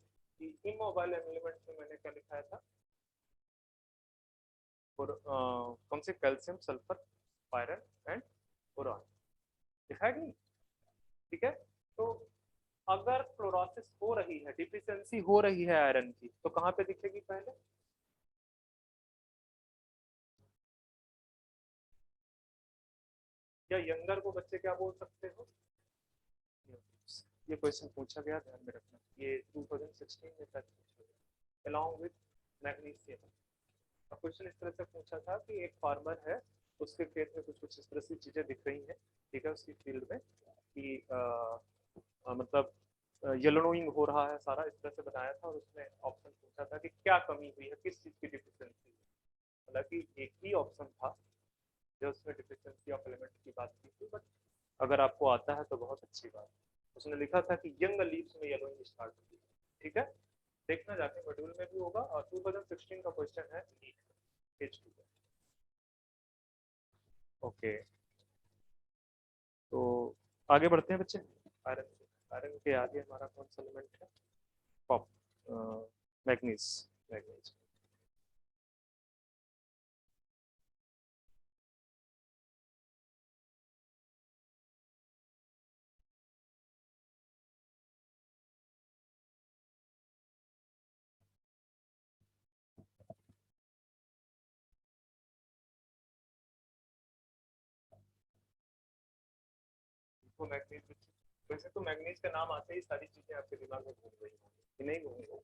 कि इमोबाइल एलिमेंट में मैंने क्या लिखाया था, और कौन से calcium sulphur iron and boron, लिखा है कि नहीं? ठीक है। तो अगर फ्लोरोसिस हो रही है, डिफिशियंसी हो रही है आयरन की, तो कहाँ पे दिखेगी पहले, या यंगर को बच्चे क्या बोल सकते हो, ये क्वेश्चन पूछा गया, ध्यान में रखना, ये 2016 में था, अलॉन्ग विद मैग्नीशियम। क्वेश्चन इस तरह से पूछा था कि एक फार्मर है, उसके खेत में कुछ कुछ इस तरह की चीजें दिख रही हैं, ठीक है, उसकी फील्ड में कि मतलब येलोइंग हो रहा है सारा, इस तरह से बनाया था। और उसने ऑप्शन पूछा था कि क्या कमी हुई है, किस चीज की डिफिशियंसी। हालांकि एक ही ऑप्शन था जो उसमें डिफिशियंसी ऑफ एलिमेंट की बात की थी, बट अगर आपको आता है तो बहुत अच्छी बात। उसने लिखा था कि यंग लीव्स में येलोइंग स्टार्ट होती है, ठीक है, देखना जाके मॉड्यूल में भी होगा। और 2016 का क्वेश्चन है पेज 2। ओके, तो आगे बढ़ते हैं बच्चे। आयरन से, आयरन के आगे हमारा कौन सा एलिमेंट है, कॉप, मैग्नीज, मैग्नीज। तो मैग्नीज, वैसे तो मैग्नीज का नाम आते ही सारी चीजें आपके दिमाग में घूम रही होंगी कि नहीं घूम रही?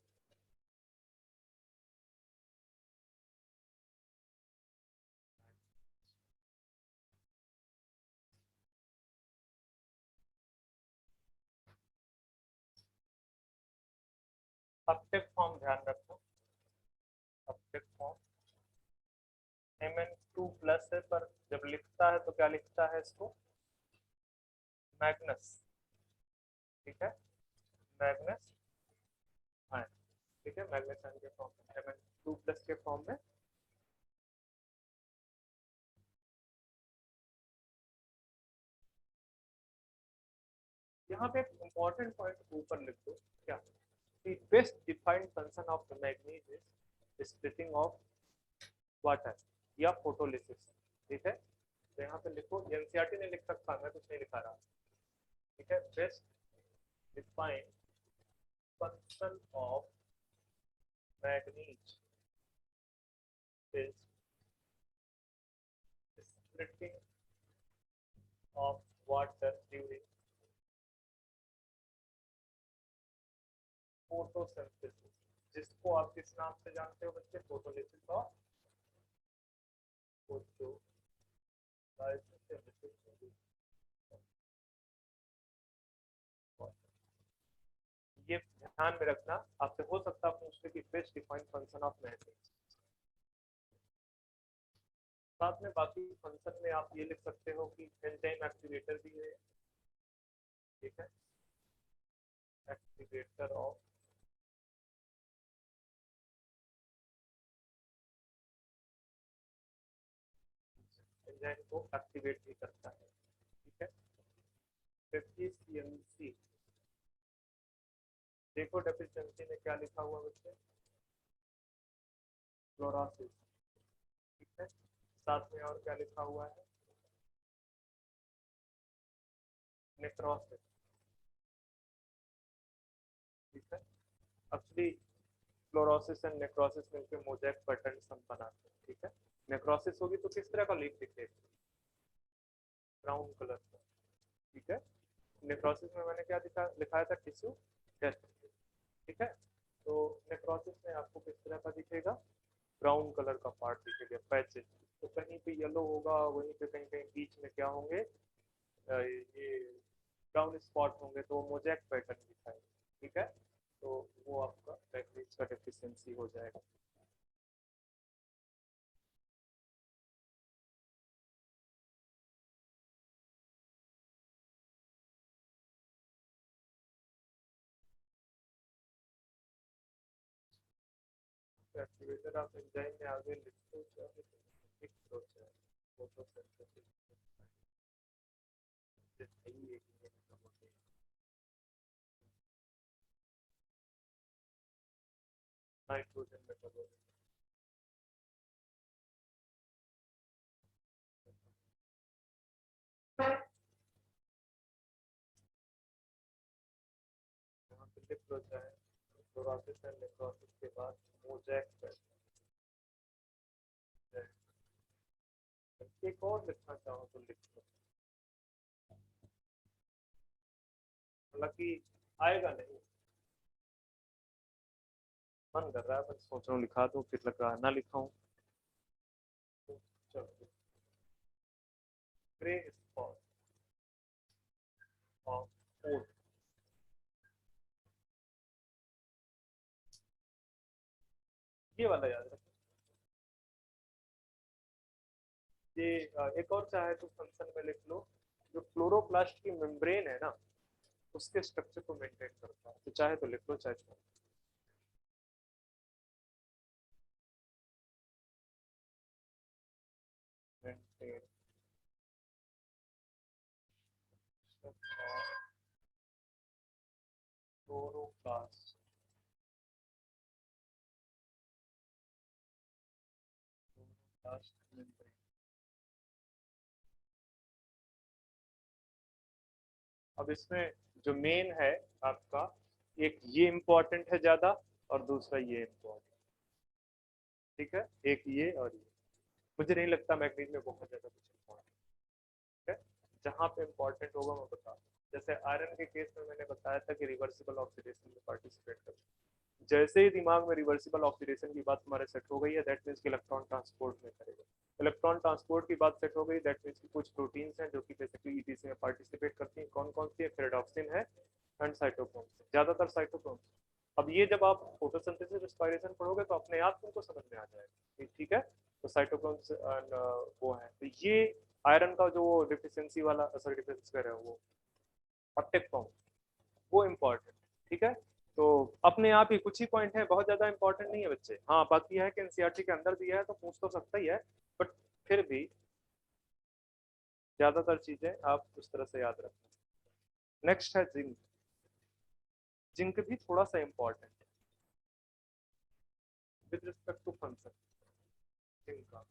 अपटेक फॉर्म ध्यान रखो, अपटेक फॉर्म Mn2+ है, पर जब लिखता है तो क्या लिखता है इसको, मैग्नस, ठीक है, मैग्नस आयन, ठीक है, मैग्नस आयन के फॉर्म में, Mn2+ के फॉर्म में। यहाँ पे एक इंपॉर्टेंट पॉइंट ऊपर लिख दो, क्या, the best defined function of the manganese is splitting of water या फोटोलिसिस, ठीक है। तो यहाँ पे लिखो, एनसीईआरटी ने लिख रखा, मैं कुछ नहीं लिखा रहा, ठीक है। Best defined function of manganese is splitting of water during photosynthesis, जिसको आप किस नाम से जानते हो बच्चे, फोटोलिसिस और फोटोसिंथेसिस। ये ध्यान में रखना, आपसे हो सकता है पूछते कि best defined function of manganese. साथ में बाकी फंक्शन में आप ये लिख सकते हो कि एंजाइम एक्टिवेटर भी है, ठीक है, एक्टिवेटर ऑफ, एंजाइम को एक्टिवेट भी करता है, ठीक है। डेफिशिएंसी, देखो डेफिशिएंसी में क्या लिखा हुआ बच्चे, फ्लोरोसिस, ठीक है। साथ में और क्या लिखा हुआ है, नेक्रोसिस, ठीक है। एक्चुअली फ्लोरोसिस एंड नेक्रोसिस मिलकर मोज़ेक पैटर्न हम बनाते हैं, ठीक है। नेक्रोसिस होगी तो किस तरह का लीफ दिखेगा, ब्राउन कलर का, ठीक है। नेक्रोसिस में मैंने क्या लिखाया था, टिश्यू डेथ, ठीक है। तो नेक्रोसिस में आपको किस तरह का दिखेगा, ब्राउन कलर का पार्ट दिखेगा, पैचेस। तो कहीं पे येलो होगा, वहीं पे कहीं कहीं बीच में क्या होंगे, ये ब्राउन स्पॉट होंगे, तो मोज़ेक पैटर्न दिखाएगा, ठीक है। तो वो आपका मैग्नीज का डेफिशिएंसी हो जाएगा। एक्टिवेटर ऑफ एंजाइम में आगे लिखो चाहे लिख दो चाहे फोटोसिंथेसिस सही है नाइट्रोजन मेटाबॉलिज्म यहाँ पे लिख दो चाहे फ्लोरोसिस एंड नेक्रोसिस के बाद मोजैक एक और लिखना चाहो तो लिख लो, हालांकि आएगा नहीं, मन कर रहा है बस सोच रहा हूँ लिखा दूं फिर लग रहा है ना लिखाऊं। चलो ग्रे स्पॉट ऑफ फूड, ये वाला याद रखो। ये एक और चाहे तो फंक्शन में लिख लो, जो क्लोरोप्लास्ट की मेम्ब्रेन है ना उसके स्ट्रक्चर को मेंटेन करता है, तो चाहे तो लिख लो चाहे छोड़ मेंटेन क्लोरोप्लास्ट मेम्ब्रेन। अब इसमें जो मेन है आपका, एक ये इम्पोर्टेंट है ज्यादा और दूसरा ये इम्पोर्टेंट, ठीक है, एक ये और ये। मुझे नहीं लगता मैग्नीज में बहुत ज्यादा कुछ इम्पोर्टेंट है, जहाँ पे इम्पोर्टेंट होगा मैं बता, जैसे आयरन के केस में मैंने बताया था कि रिवर्सिबल ऑक्सीडेशन में पार्टिसिपेट कर, जैसे ही दिमाग में रिवर्सिबल ऑक्सीडेशन की बात हमारे सेट हो गई है दैट मीन्स कि इलेक्ट्रॉन ट्रांसपोर्ट में करेगा। इलेक्ट्रॉन ट्रांसपोर्ट की बात सेट हो गई दैट मीन्स कि कुछ प्रोटीन्स हैं जो कि बेसिकली ईटीसी में पार्टिसिपेट करती हैं, कौन कौन सी है, फेरेडॉक्सिन है एंड साइटोक्रोम, ज्यादातर साइटोक्रोम। अब ये जब आप फोटोसिंथेसिस रेस्पिरेशन पढ़ोगे तो अपने आप तुमको समझ में आ जाएगा, ठीक है। तो साइटोक्रोम्स वो है, तो ये आयरन का जो डिफिशियंसी वाला, सॉरी डिफिशियंसी कह रहे हो वो ऑप्टिक फॉर्म, वो इम्पोर्टेंट, ठीक है। तो अपने आप ही कुछ ही पॉइंट है, बहुत ज्यादा इंपॉर्टेंट नहीं है बच्चे, हाँ बाकी है कि एनसीईआरटी के अंदर दिया है तो पूछ तो सकता ही है, बट फिर भी ज्यादातर चीजें आप उस तरह से याद रखें। नेक्स्ट है जिंक, जिंक भी थोड़ा सा इंपॉर्टेंट है with respect to function, zinc का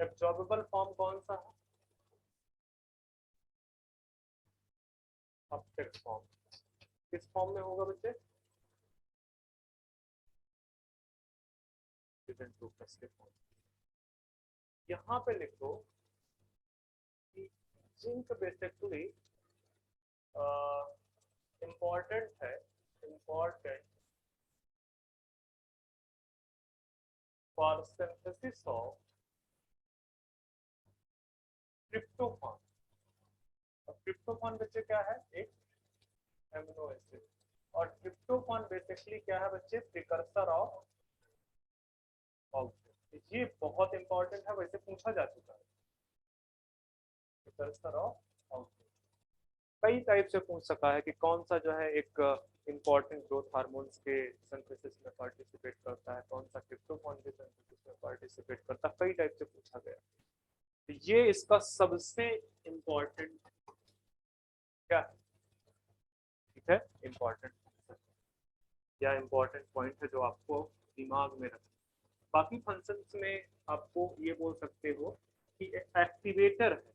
एब्जॉर्बेबल फॉर्म कौन सा है, ऑप्टिक फॉर्म, किस फॉर्म में होगा बच्चे, यहाँ पे लिखो कि जिंक बेसिकली इम्पॉर्टेंट है, important for synthesis of tryptophan. अब ट्रिप्टोफान बच्चे क्या है, एक एमिनो एसिड, और ट्रिप्टोफान बेसिकली क्या है बच्चे, प्रिकर्सर ऑफ ऑक्सीजन। ये बहुत इंपॉर्टेंट है, वैसे पूछा जा चुका है, प्रिकर्सर ऑफ ऑक्सीजन कई टाइप से पूछ सका है कि कौन सा जो है एक इंपॉर्टेंट ग्रोथ हार्मोन्स के सिंथेसिस में पार्टिसिपेट करता है, कौन सा ट्रिप्टोफान के सिंथेसिस में पार्टिसिपेट करता है, कई टाइप से पूछा गया। तो ये इसका सबसे इंपॉर्टेंट क्या है, ठीक है, इंपॉर्टेंट या इंपॉर्टेंट पॉइंट है जो आपको दिमाग में रखना। बाकी फंक्शंस में आपको ये बोल सकते हो कि एक्टिवेटर है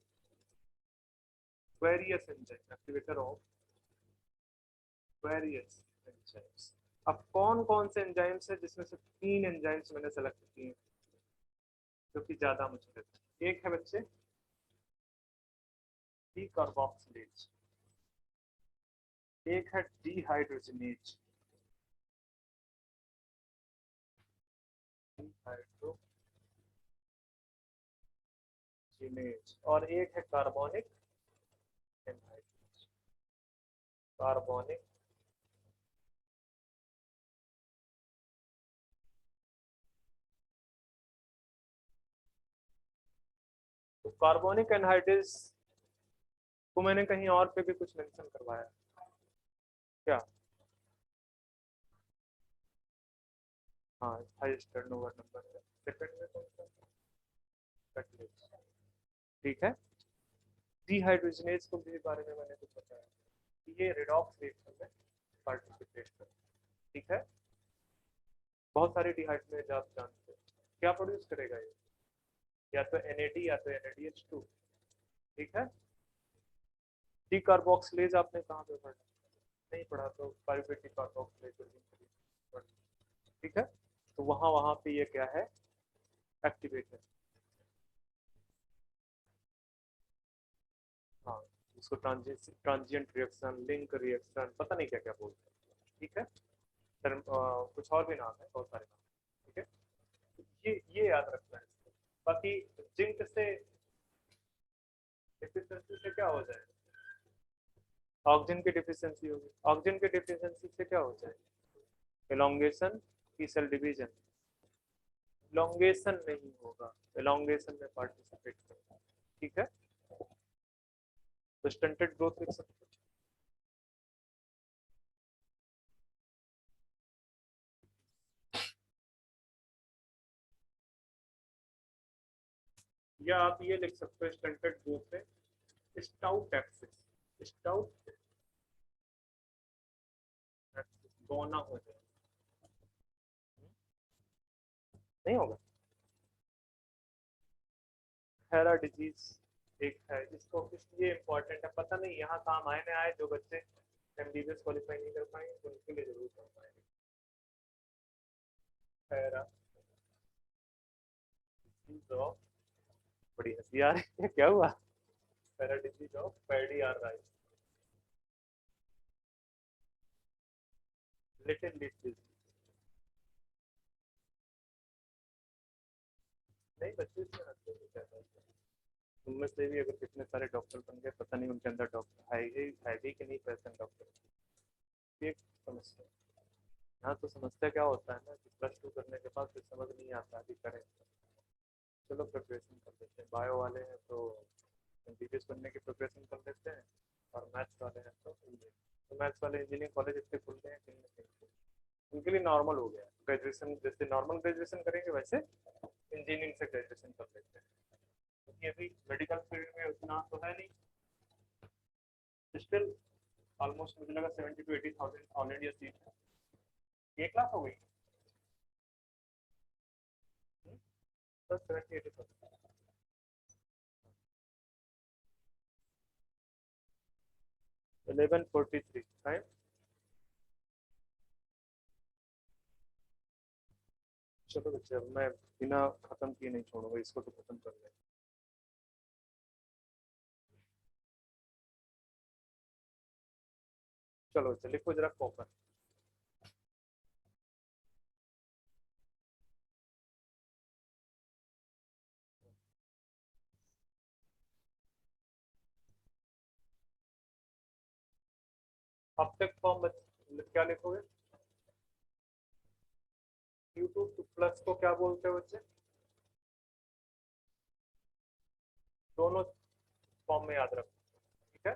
various enzyme, activator of various enzymes. अब कौन कौन से एंजाइम्स है, जिसमें से 3 एंजाइम्स मैंने सेलेक्ट किए जो कि ज्यादा मुझे लगता है। एक है बच्चे डी कार्बोक्सिलेज, एक है डिहाइड्रोजनेज, डिहाइड्रोजनेज, और एक है कार्बोनिक एनहाइड्रेज, कार्बोनिक तो कार्बोनिक एनहाइड्रेज तो मैंने कहीं और पे भी कुछ मेंशन करवाया क्या? हाँ, हाईएस्ट टर्नओवर नंबर है। सेकंड में कौन सा? कैटलिस्ट। ठीक है। डिहाइड्रोजनेज के भी बारे में मैंने कुछ बताया कि ये रिडॉक्स रिएक्शन में पार्टिसिपेट करता है। ठीक है। बहुत सारे डिहाइड्रोजनेज आप जानते हैं, क्या प्रोड्यूस करेगा ये? या तो NAD या तो NADH2। ठीक है। डीकार्बोक्सिलेज आपने कहाँ पे पढ़ा? नहीं पढ़ा तो पाइरुवेट कार्बोक्सिलेज। ठीक है। तो वहां वहां पे ये क्या है? एक्टिवेट है। हाँ, उसको ट्रांजिएंट रिएक्शन, लिंक रिएक्शन, पता नहीं क्या क्या बोलते हैं। ठीक है। कुछ और भी नाम है, बहुत सारे नाम। ठीक है। ये याद रखना है। बाकी जिंक से डिफिशिएंसी से क्या हो जाएगा? ऑक्सीजन की डिफिशिएंसी होगी। ऑक्सीजन की डिफिशिएंसी से क्या हो जाएगा? एलोंगेशन की सेल डिवीजन। एलोंगेशन नहीं होगा, एलोंगेशन में पार्टिसिपेट करना। ठीक है। तो स्टंटेड ग्रोथ लिख सकते हैं। या आप ये लिख सकते हो स्टंटेड ग्रोथ में स्टाउट एक्सिस, स्टाउट एक्सिस गौना हो जाए। नहीं होगा। हेरा डिजीज एक है, इसको ये इंपॉर्टेंट है, पता नहीं यहाँ काम आए ना आए, जो बच्चे MBBS क्वालिफाई नहीं कर पाएंगे उनके लिए जरूर काम आएगा। हेरा डिजीज ऑफ, बड़ी हंसी आ रही है, क्या हुआ? हेरा disease of paddy or rice, little leaf disease. नहीं, बच्चे इसमें हंसने की क्या बात है? उनमें से भी अगर कितने सारे डॉक्टर बन गए, पता नहीं उनके अंदर डॉक्टर है भी कि नहीं पेशेंट डॉक्टर। ये एक समस्या। यहाँ तो समस्या क्या होता है ना कि +2 करने के बाद फिर समझ नहीं आता कि करें। चलो प्रिपरेशन कर लेते हैं, बायो वाले हैं तो MBBS बनने की प्रिपरेशन कर लेते हैं, और मैथ्स वाले हैं तो इंजीनियरिंग। तो मैथ्स वाले इंजीनियरिंग कॉलेज इतने खुल गए हैं कहीं ना कहीं, उनके लिए नॉर्मल हो गया। ग्रेजुएशन जैसे नॉर्मल ग्रेजुएशन करेंगे वैसे इंजीनियरिंग से ग्रेजुएशन कर लेते हैं, क्योंकि अभी मेडिकल फील्ड में उतना तो है नहीं। स्टिल ऑलमोस्ट मुझे लगा 70,000 to 80,000 ऑल इंडिया सीट है। 1 लाख हो गई। बस 70-80,000। 1143 टाइम। चलो बच्चे, अब मैं बिना खत्म किए नहीं छोड़ूंगा, इसको तो खत्म कर लें। चलो बच्चे लिखो जरा कॉपर। अब तक फॉर्म क्या लिखोगे? Q2 प्लस को क्या बोलते हैं बच्चे? दोनों फॉर्म में याद रखो। ठीक है।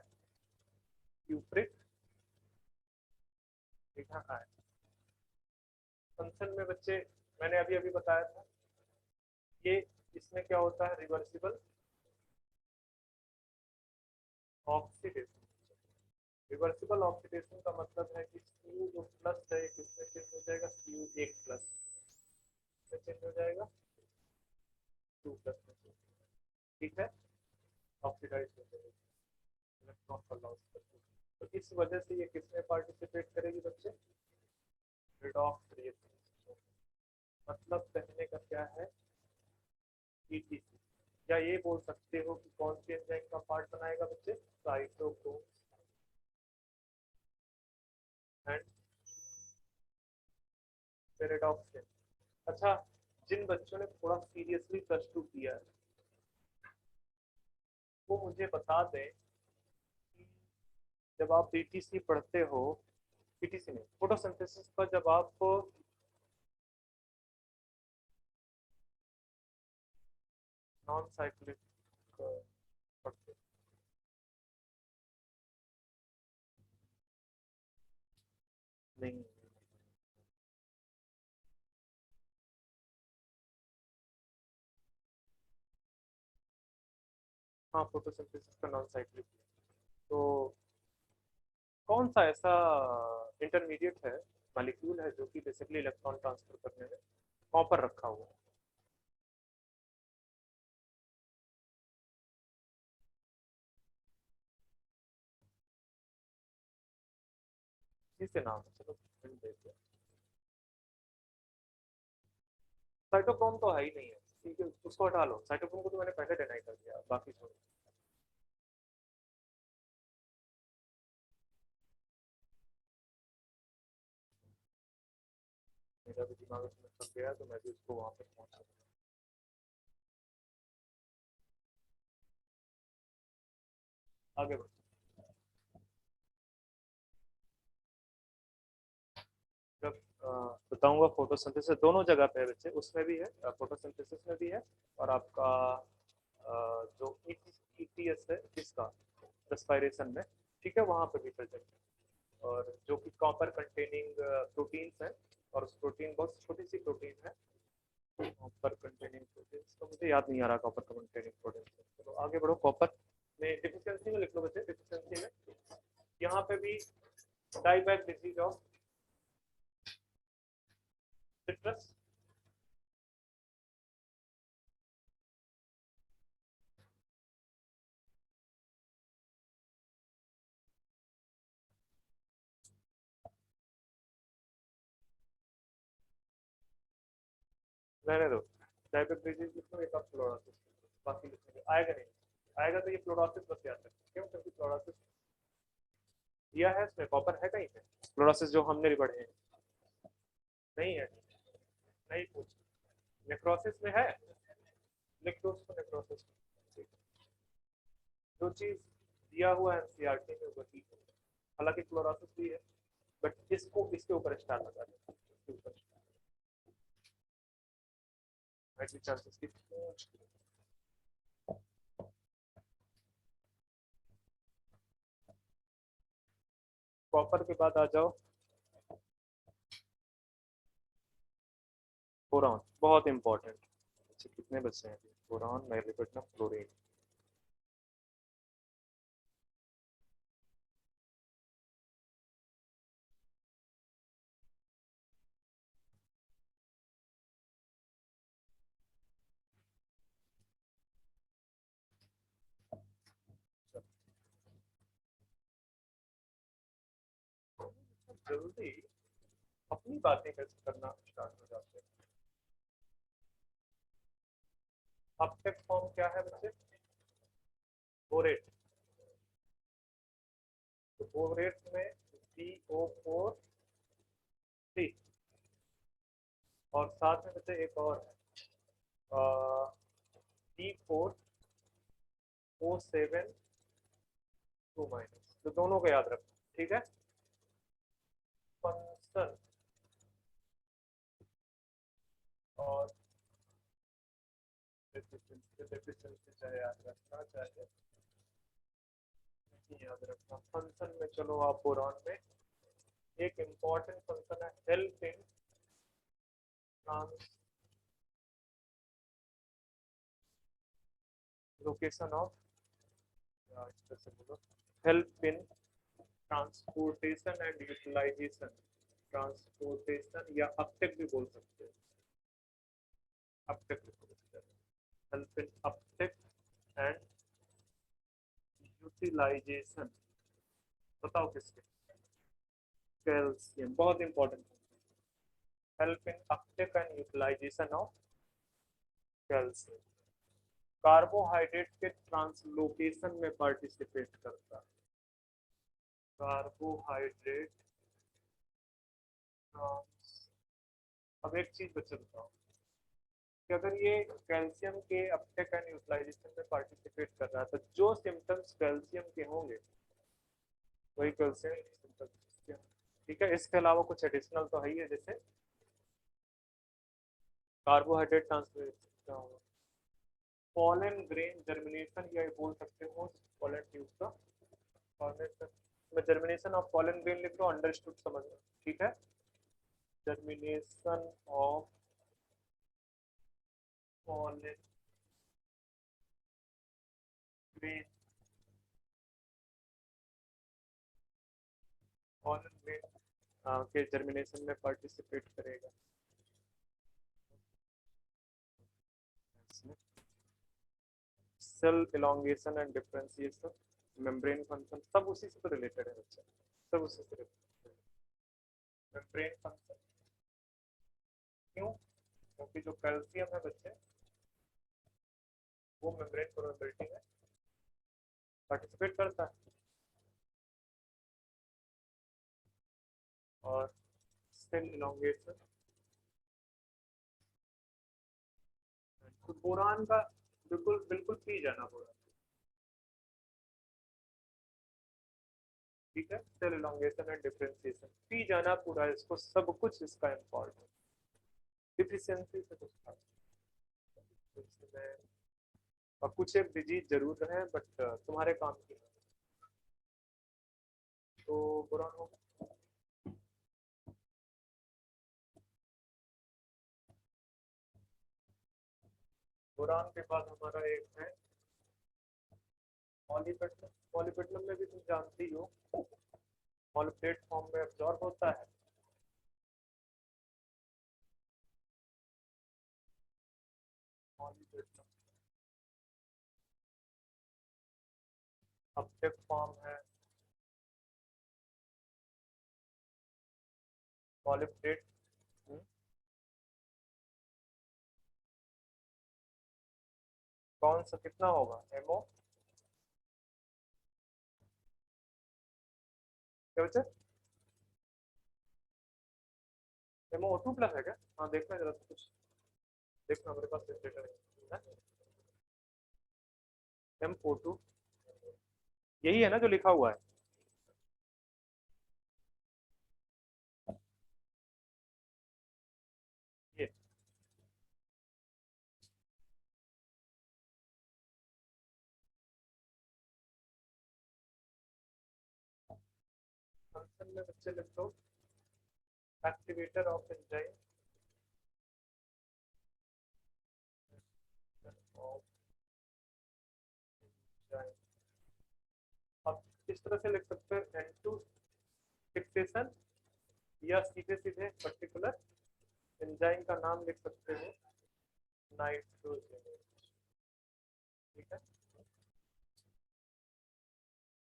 क्यूप्रिक लिखा है। फंक्शन में बच्चे मैंने अभी अभी बताया था, ये इसमें क्या होता है? Reversible oxidation. रिवर्सिबल ऑक्सीडेशन का मतलब है कि Cu जो प्लस है किसमें चेंज हो जाएगा? Cu1 प्लस में चेंज हो जाएगा 2 प्लस में change। ठीक है। ऑक्सीडाइज हो जाएगा, इलेक्ट्रॉन का लॉस करके। तो इस वजह से ये किसमें पार्टिसिपेट करेगी बच्चे? Redox reaction. मतलब कहने का क्या है? ETC। क्या ये बोल सकते हो कि कौन सी एंजाइम का पार्ट बनाएगा बच्चे? Cytochrome and pyridoxine. अच्छा, जिन बच्चों ने थोड़ा सीरियसली +2 किया है वो मुझे बता दें कि जब आप PTC पढ़ते हो, PTC नहीं, फोटोसिंथेसिस का जब आप नॉन साइक्लिक पढ़ते हो हाँ, फोटोसिंथेसिस का नॉन साइक्लिक। तो कौन सा ऐसा इंटरमीडिएट है, मॉलिक्यूल है, जो कि बेसिकली इलेक्ट्रॉन ट्रांसफर करने में कॉपर रखा हुआ है? इसी से नाम है, चलो hint देते हैं। साइटोक्रोम तो है ही नहीं है, ठीक है, उसको हटा लो। साइटोक्रोम को तो मैंने पहले डिनाई कर दिया, बाकी छोड़ो। मेरा भी दिमाग उसमें फंस गया, तो मैं भी उसको वहां पे पहुंच सकता हूँ। आगे बढ़ो। जब बताऊंगा फोटोसिंथेसिस दोनों जगह पे है बच्चे, उसमें भी है, फोटोसिंथेसिस में भी है, और आपका जो ईटीएस है इसका रेस्पिरेशन में, ठीक है, वहां पे भी प्रेजेंट है। और जो कि कॉपर कंटेनिंग प्रोटीन्स है, और उस प्रोटीन बहुत छोटी सी प्रोटीन है, कॉपर कंटेनिंग प्रोटीन, तो मुझे याद नहीं आ रहा कॉपर कंटेनिंग प्रोटीन। चलो आगे बढ़ो। कॉपर में डिफिशियंसी में लिख लो बच्चे, डिफिशियंसी में यहाँ पे भी डाइबैक डिजीज ऑफ सिट्रस, रहने दो। डाइबैक डिजीज लिख लो, एक आप फ्लोरोसिस, बाकी लिखेंगे आएगा नहीं, आएगा तो ये फ्लोरोसिस बस याद रखें, क्यों? क्योंकि फ्लोरोसिस दिया है, इसमें कॉपर है कहीं पे? फ्लोरोसिस जो हमने पढ़े हैं नहीं है, नहीं पूछ। नेक्रोसिस में है, लिख दो उसको नेक्रोसिस। जो चीज दिया हुआ है एनसीईआरटी में वही है, हालांकि क्लोरोसिस भी है, बट इसको इसके ऊपर स्टार लगा दें, इसके ऊपर चांसेस की। कॉपर के बाद आ जाओ बोरॉन, बहुत इंपॉर्टेंट। अच्छा कितने बच्चे हैं? बोरॉन, मैग्नीफिक, फ्लोरीन। जल्दी अपनी बातें करना स्टार्ट हो जाते हैं। अब तक फॉर्म क्या है बच्चे? बोरेट। तो बोरेट में CO4 3, और साथ में बच्चे एक और है C4O7 2-, तो दोनों को याद रखो, ठीक है। फंक्शन और डेफिशिएंसी चाहे याद रखना चाहे नहीं याद रखना। फंक्शन में चलो आप बोरॉन में एक इम्पॉर्टेंट फंक्शन है help in translocation of, help in transportation and utilization, transportation या अपटेक भी बोल सकते हैं, अपटेक भी बोल सकते हैं, help in uptake and utilization. बताओ किसके? कैल्शियम, बहुत important. Help in uptake and utilization of calcium. Carbohydrate के ट्रांसलोकेशन में पार्टिसिपेट करता है। कार्बोहाइड्रेट ट्रांस, अब एक चीज बच्चे बताओ कि अगर ये कैल्शियम के अपटेक एंड यूटिलाइजेशन में पार्टिसिपेट कर रहा है, तो जो सिम्टम्स कैल्शियम के होंगे वही कैल्शियम सिम्टम्स, ठीक है। इसके अलावा कुछ एडिशनल तो है ही है, जैसे carbohydrate translation, pollen grain germination, या बोल सकते हो पॉलन ट्यूब का फॉर्मेशन। में जर्मिनेशन ऑफ पॉलन ग्रेन लिख लो, अंडरस्टूड समझ लो, ठीक है। Germination of pollen green on green के जर्मिनेशन में पार्टिसिपेट करेगा। Cell elongation and differentiation, membrane function, सब उसी से तो रिलेटेड है बच्चे, सब उसी से रिलेटेड। मेम्ब्रेन फंक्शन क्यों? क्योंकि जो कैल्शियम है बच्चे वो मेम्ब्रेन परमेबिलिटी में पार्टिसिपेट करता है। और सेल इलोंगेशन, तो बोरान का बिल्कुल बिल्कुल पी जाना बोरान, ठीक है। सेल इलोंगेशन एंड डिफरेंशिएशन पी जाना पूरा, इसको सब कुछ इसका इम्पोर्टेंट। डिफिशियंसी से कुछ खास में, और कुछ एक डिजीज जरूर है बट तुम्हारे काम की है। तो बोरान होगा, बोरान के बाद हमारा एक है मॉलिब्डेनम। मॉलिब्डेनम में भी तुम जानती हो मॉलिब्डेट फॉर्म में एब्जॉर्ब होता है। मॉलिब्डेनम अपटेक फॉर्म है, मॉलिब्डेट कौन सा कितना होगा? एमओ क्या बच्चे? एमओ टू प्लस है क्या? हाँ देखना जरा सा कुछ, देखना मेरे पास डेटा है। M O2 यही है ना जो लिखा हुआ है? ये फंक्शन में बच्चे लिख दो activator of enzyme of enzyme. अब इस तरह से लिख सकते हैं N2 फिक्सेशन, या सीधे सीधे पर्टिकुलर एंजाइम का नाम लिख सकते हो नाइट्रोजनेज, ठीक है।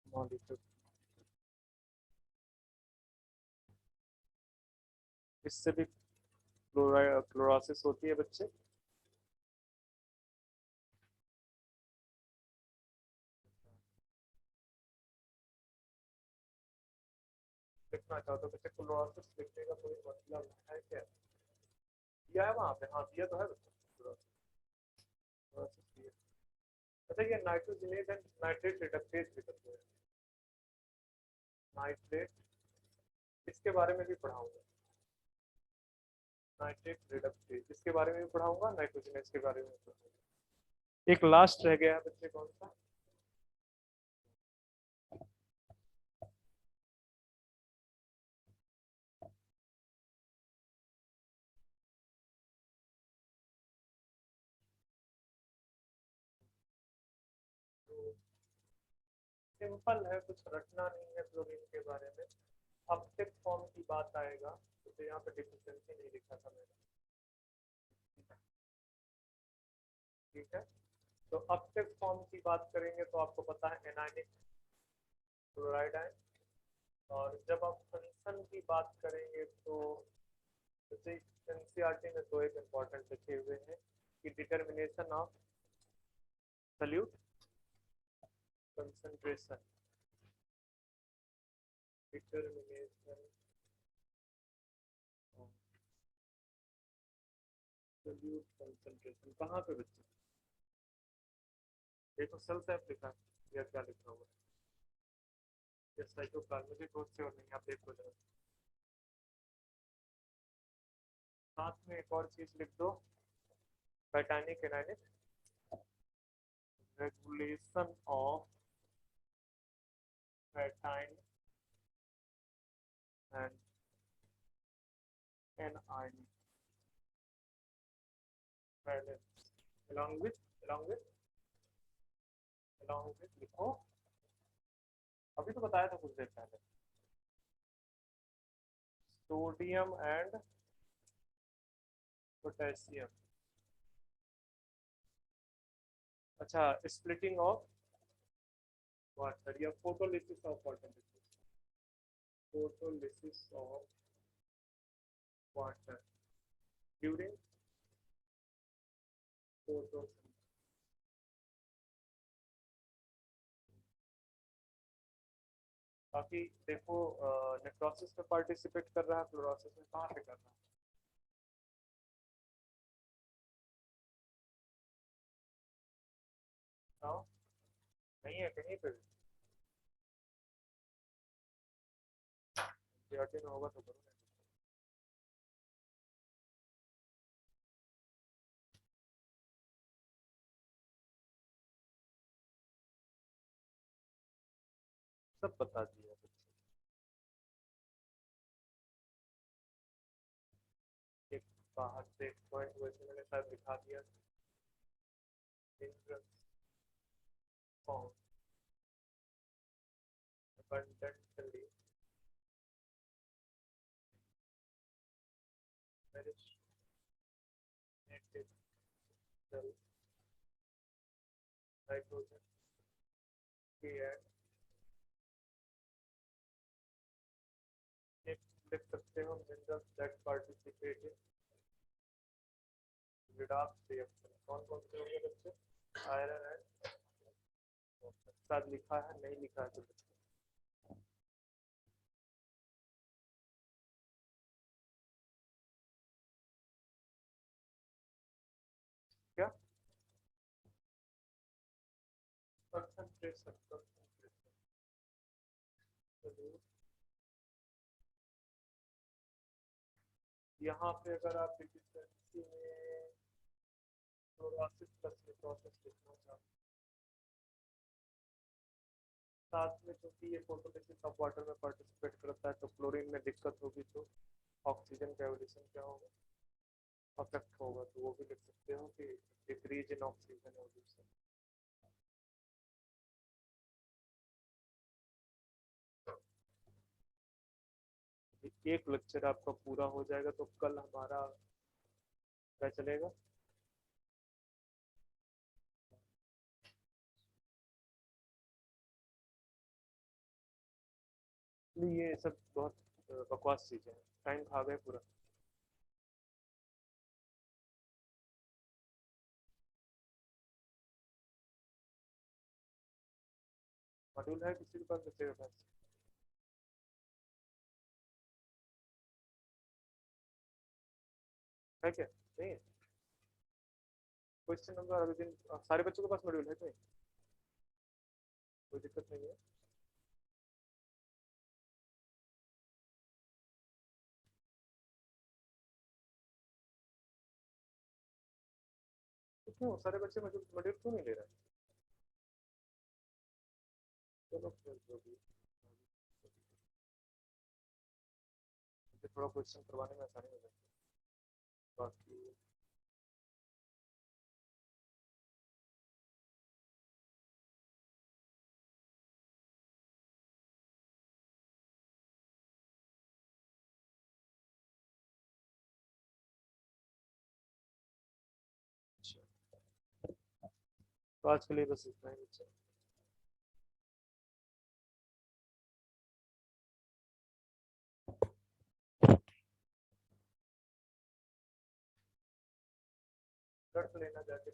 मॉलिक्यूल इससे भी क्लोरोसिस होती है बच्चे। लिखना चाहते हो बच्चे क्लोरोसिस लिखने का कोई मतलब है क्या? दिया है वहां पे, हाँ दिया तो है बच्चे क्लोरोसिस दिया। अच्छा ये नाइट्रोजनेज एंड नाइट्रेट रिडक्टेज भी करते हैं। नाइट्रेट इसके बारे में भी पढ़ाऊंगा, नाइट्रेट रिडक्टेज इसके बारे में भी पढ़ाऊंगा, नाइट्रोजनेज के बारे में भी पढ़ाऊंगा। एक लास्ट रह गया है बच्चे कौन सा? तो सिंपल है, कुछ रटना नहीं है फ्लोरीन के बारे में। अपटिक फॉर्म की बात आएगा तो यहाँ पे डिफिशियंसी नहीं लिखा था मैंने, ठीक है। तो अपटिक फॉर्म की बात करेंगे तो आपको पता है एनायनिक क्लोराइड आयन। और जब आप फंक्शन की बात करेंगे तो जैसे एनसीईआरटी में दो एक इम्पोर्टेंट लिखे हुए हैं कि determination of solute concentration, determination of solute concentration कहाँ पे बच्चे? देखो सेल टाइप लिखा है या क्या लिखा हुआ है? ये साइटोप्लाज्मिक कोश से और नहीं, आप देखो जरा। साथ में एक और चीज लिख दो, पैटानिक एनायनिक रेगुलेशन ऑफ पैटाइन and anionic balance along with along with along बनाओगे लिखो, अभी तो बताया था कुछ देर पहले, सोडियम एंड पोटेशियम। अच्छा, स्प्लिटिंग ऑफ वाटर या photolysis of water, photolysis of water during photosynthesis. बाकी देखो, नेक्रोसिस में पार्टिसिपेट कर रहा है, क्लोरोसिस में कहाँ पे कर रहा है? हाँ, नहीं है कहीं पे भी, में होगा तो करो। सब बता दिया बच्चे। एक बाहर से एक पॉइंट वैसे मैंने शायद दिखा दिया, found abundantly marinated cell hydrogen and एक लिख सकते हो minerals that participate in redox reaction। कौन कौन से होंगे बच्चे? आयरन एंड, शायद लिखा है, नहीं लिखा है तो बच्चे क्या कंसंट्रेशन, यहाँ पे अगर आप डिफिशिएंसी में क्लोरोसिस प्लस निक्रोसिस लिखना चाहते साथ में, क्योंकि ये फोटोलिसिस ऑफ वाटर में पार्टिसिपेट करता है तो क्लोरीन में दिक्कत होगी तो ऑक्सीजन का एवोल्यूशन क्या होगा, अफेक्ट होगा, तो वो भी लिख सकते हो कि डिक्रीज इन ऑक्सीजन एवोल्यूशन। एक लेक्चर आपका पूरा हो जाएगा तो कल हमारा क्या चलेगा, ये सब बहुत बकवास चीजें हैं, टाइम खा गए पूरा। मॉड्यूल है किसी के पास, बच्चे के पास है क्या? नहीं है? क्वेश्चन नंबर अभी दिन सारे बच्चों के पास मॉड्यूल है क्या? कोई दिक्कत नहीं है। तो क्यों सारे बच्चे मॉड्यूल मॉड्यूल क्यों नहीं ले रहे? चलो फिर जो भी, थोड़ा क्वेश्चन करवाने में आसानी हो जाती है। बाकी तो आज के लिए बस इतना ही बच्चे। लेना जाके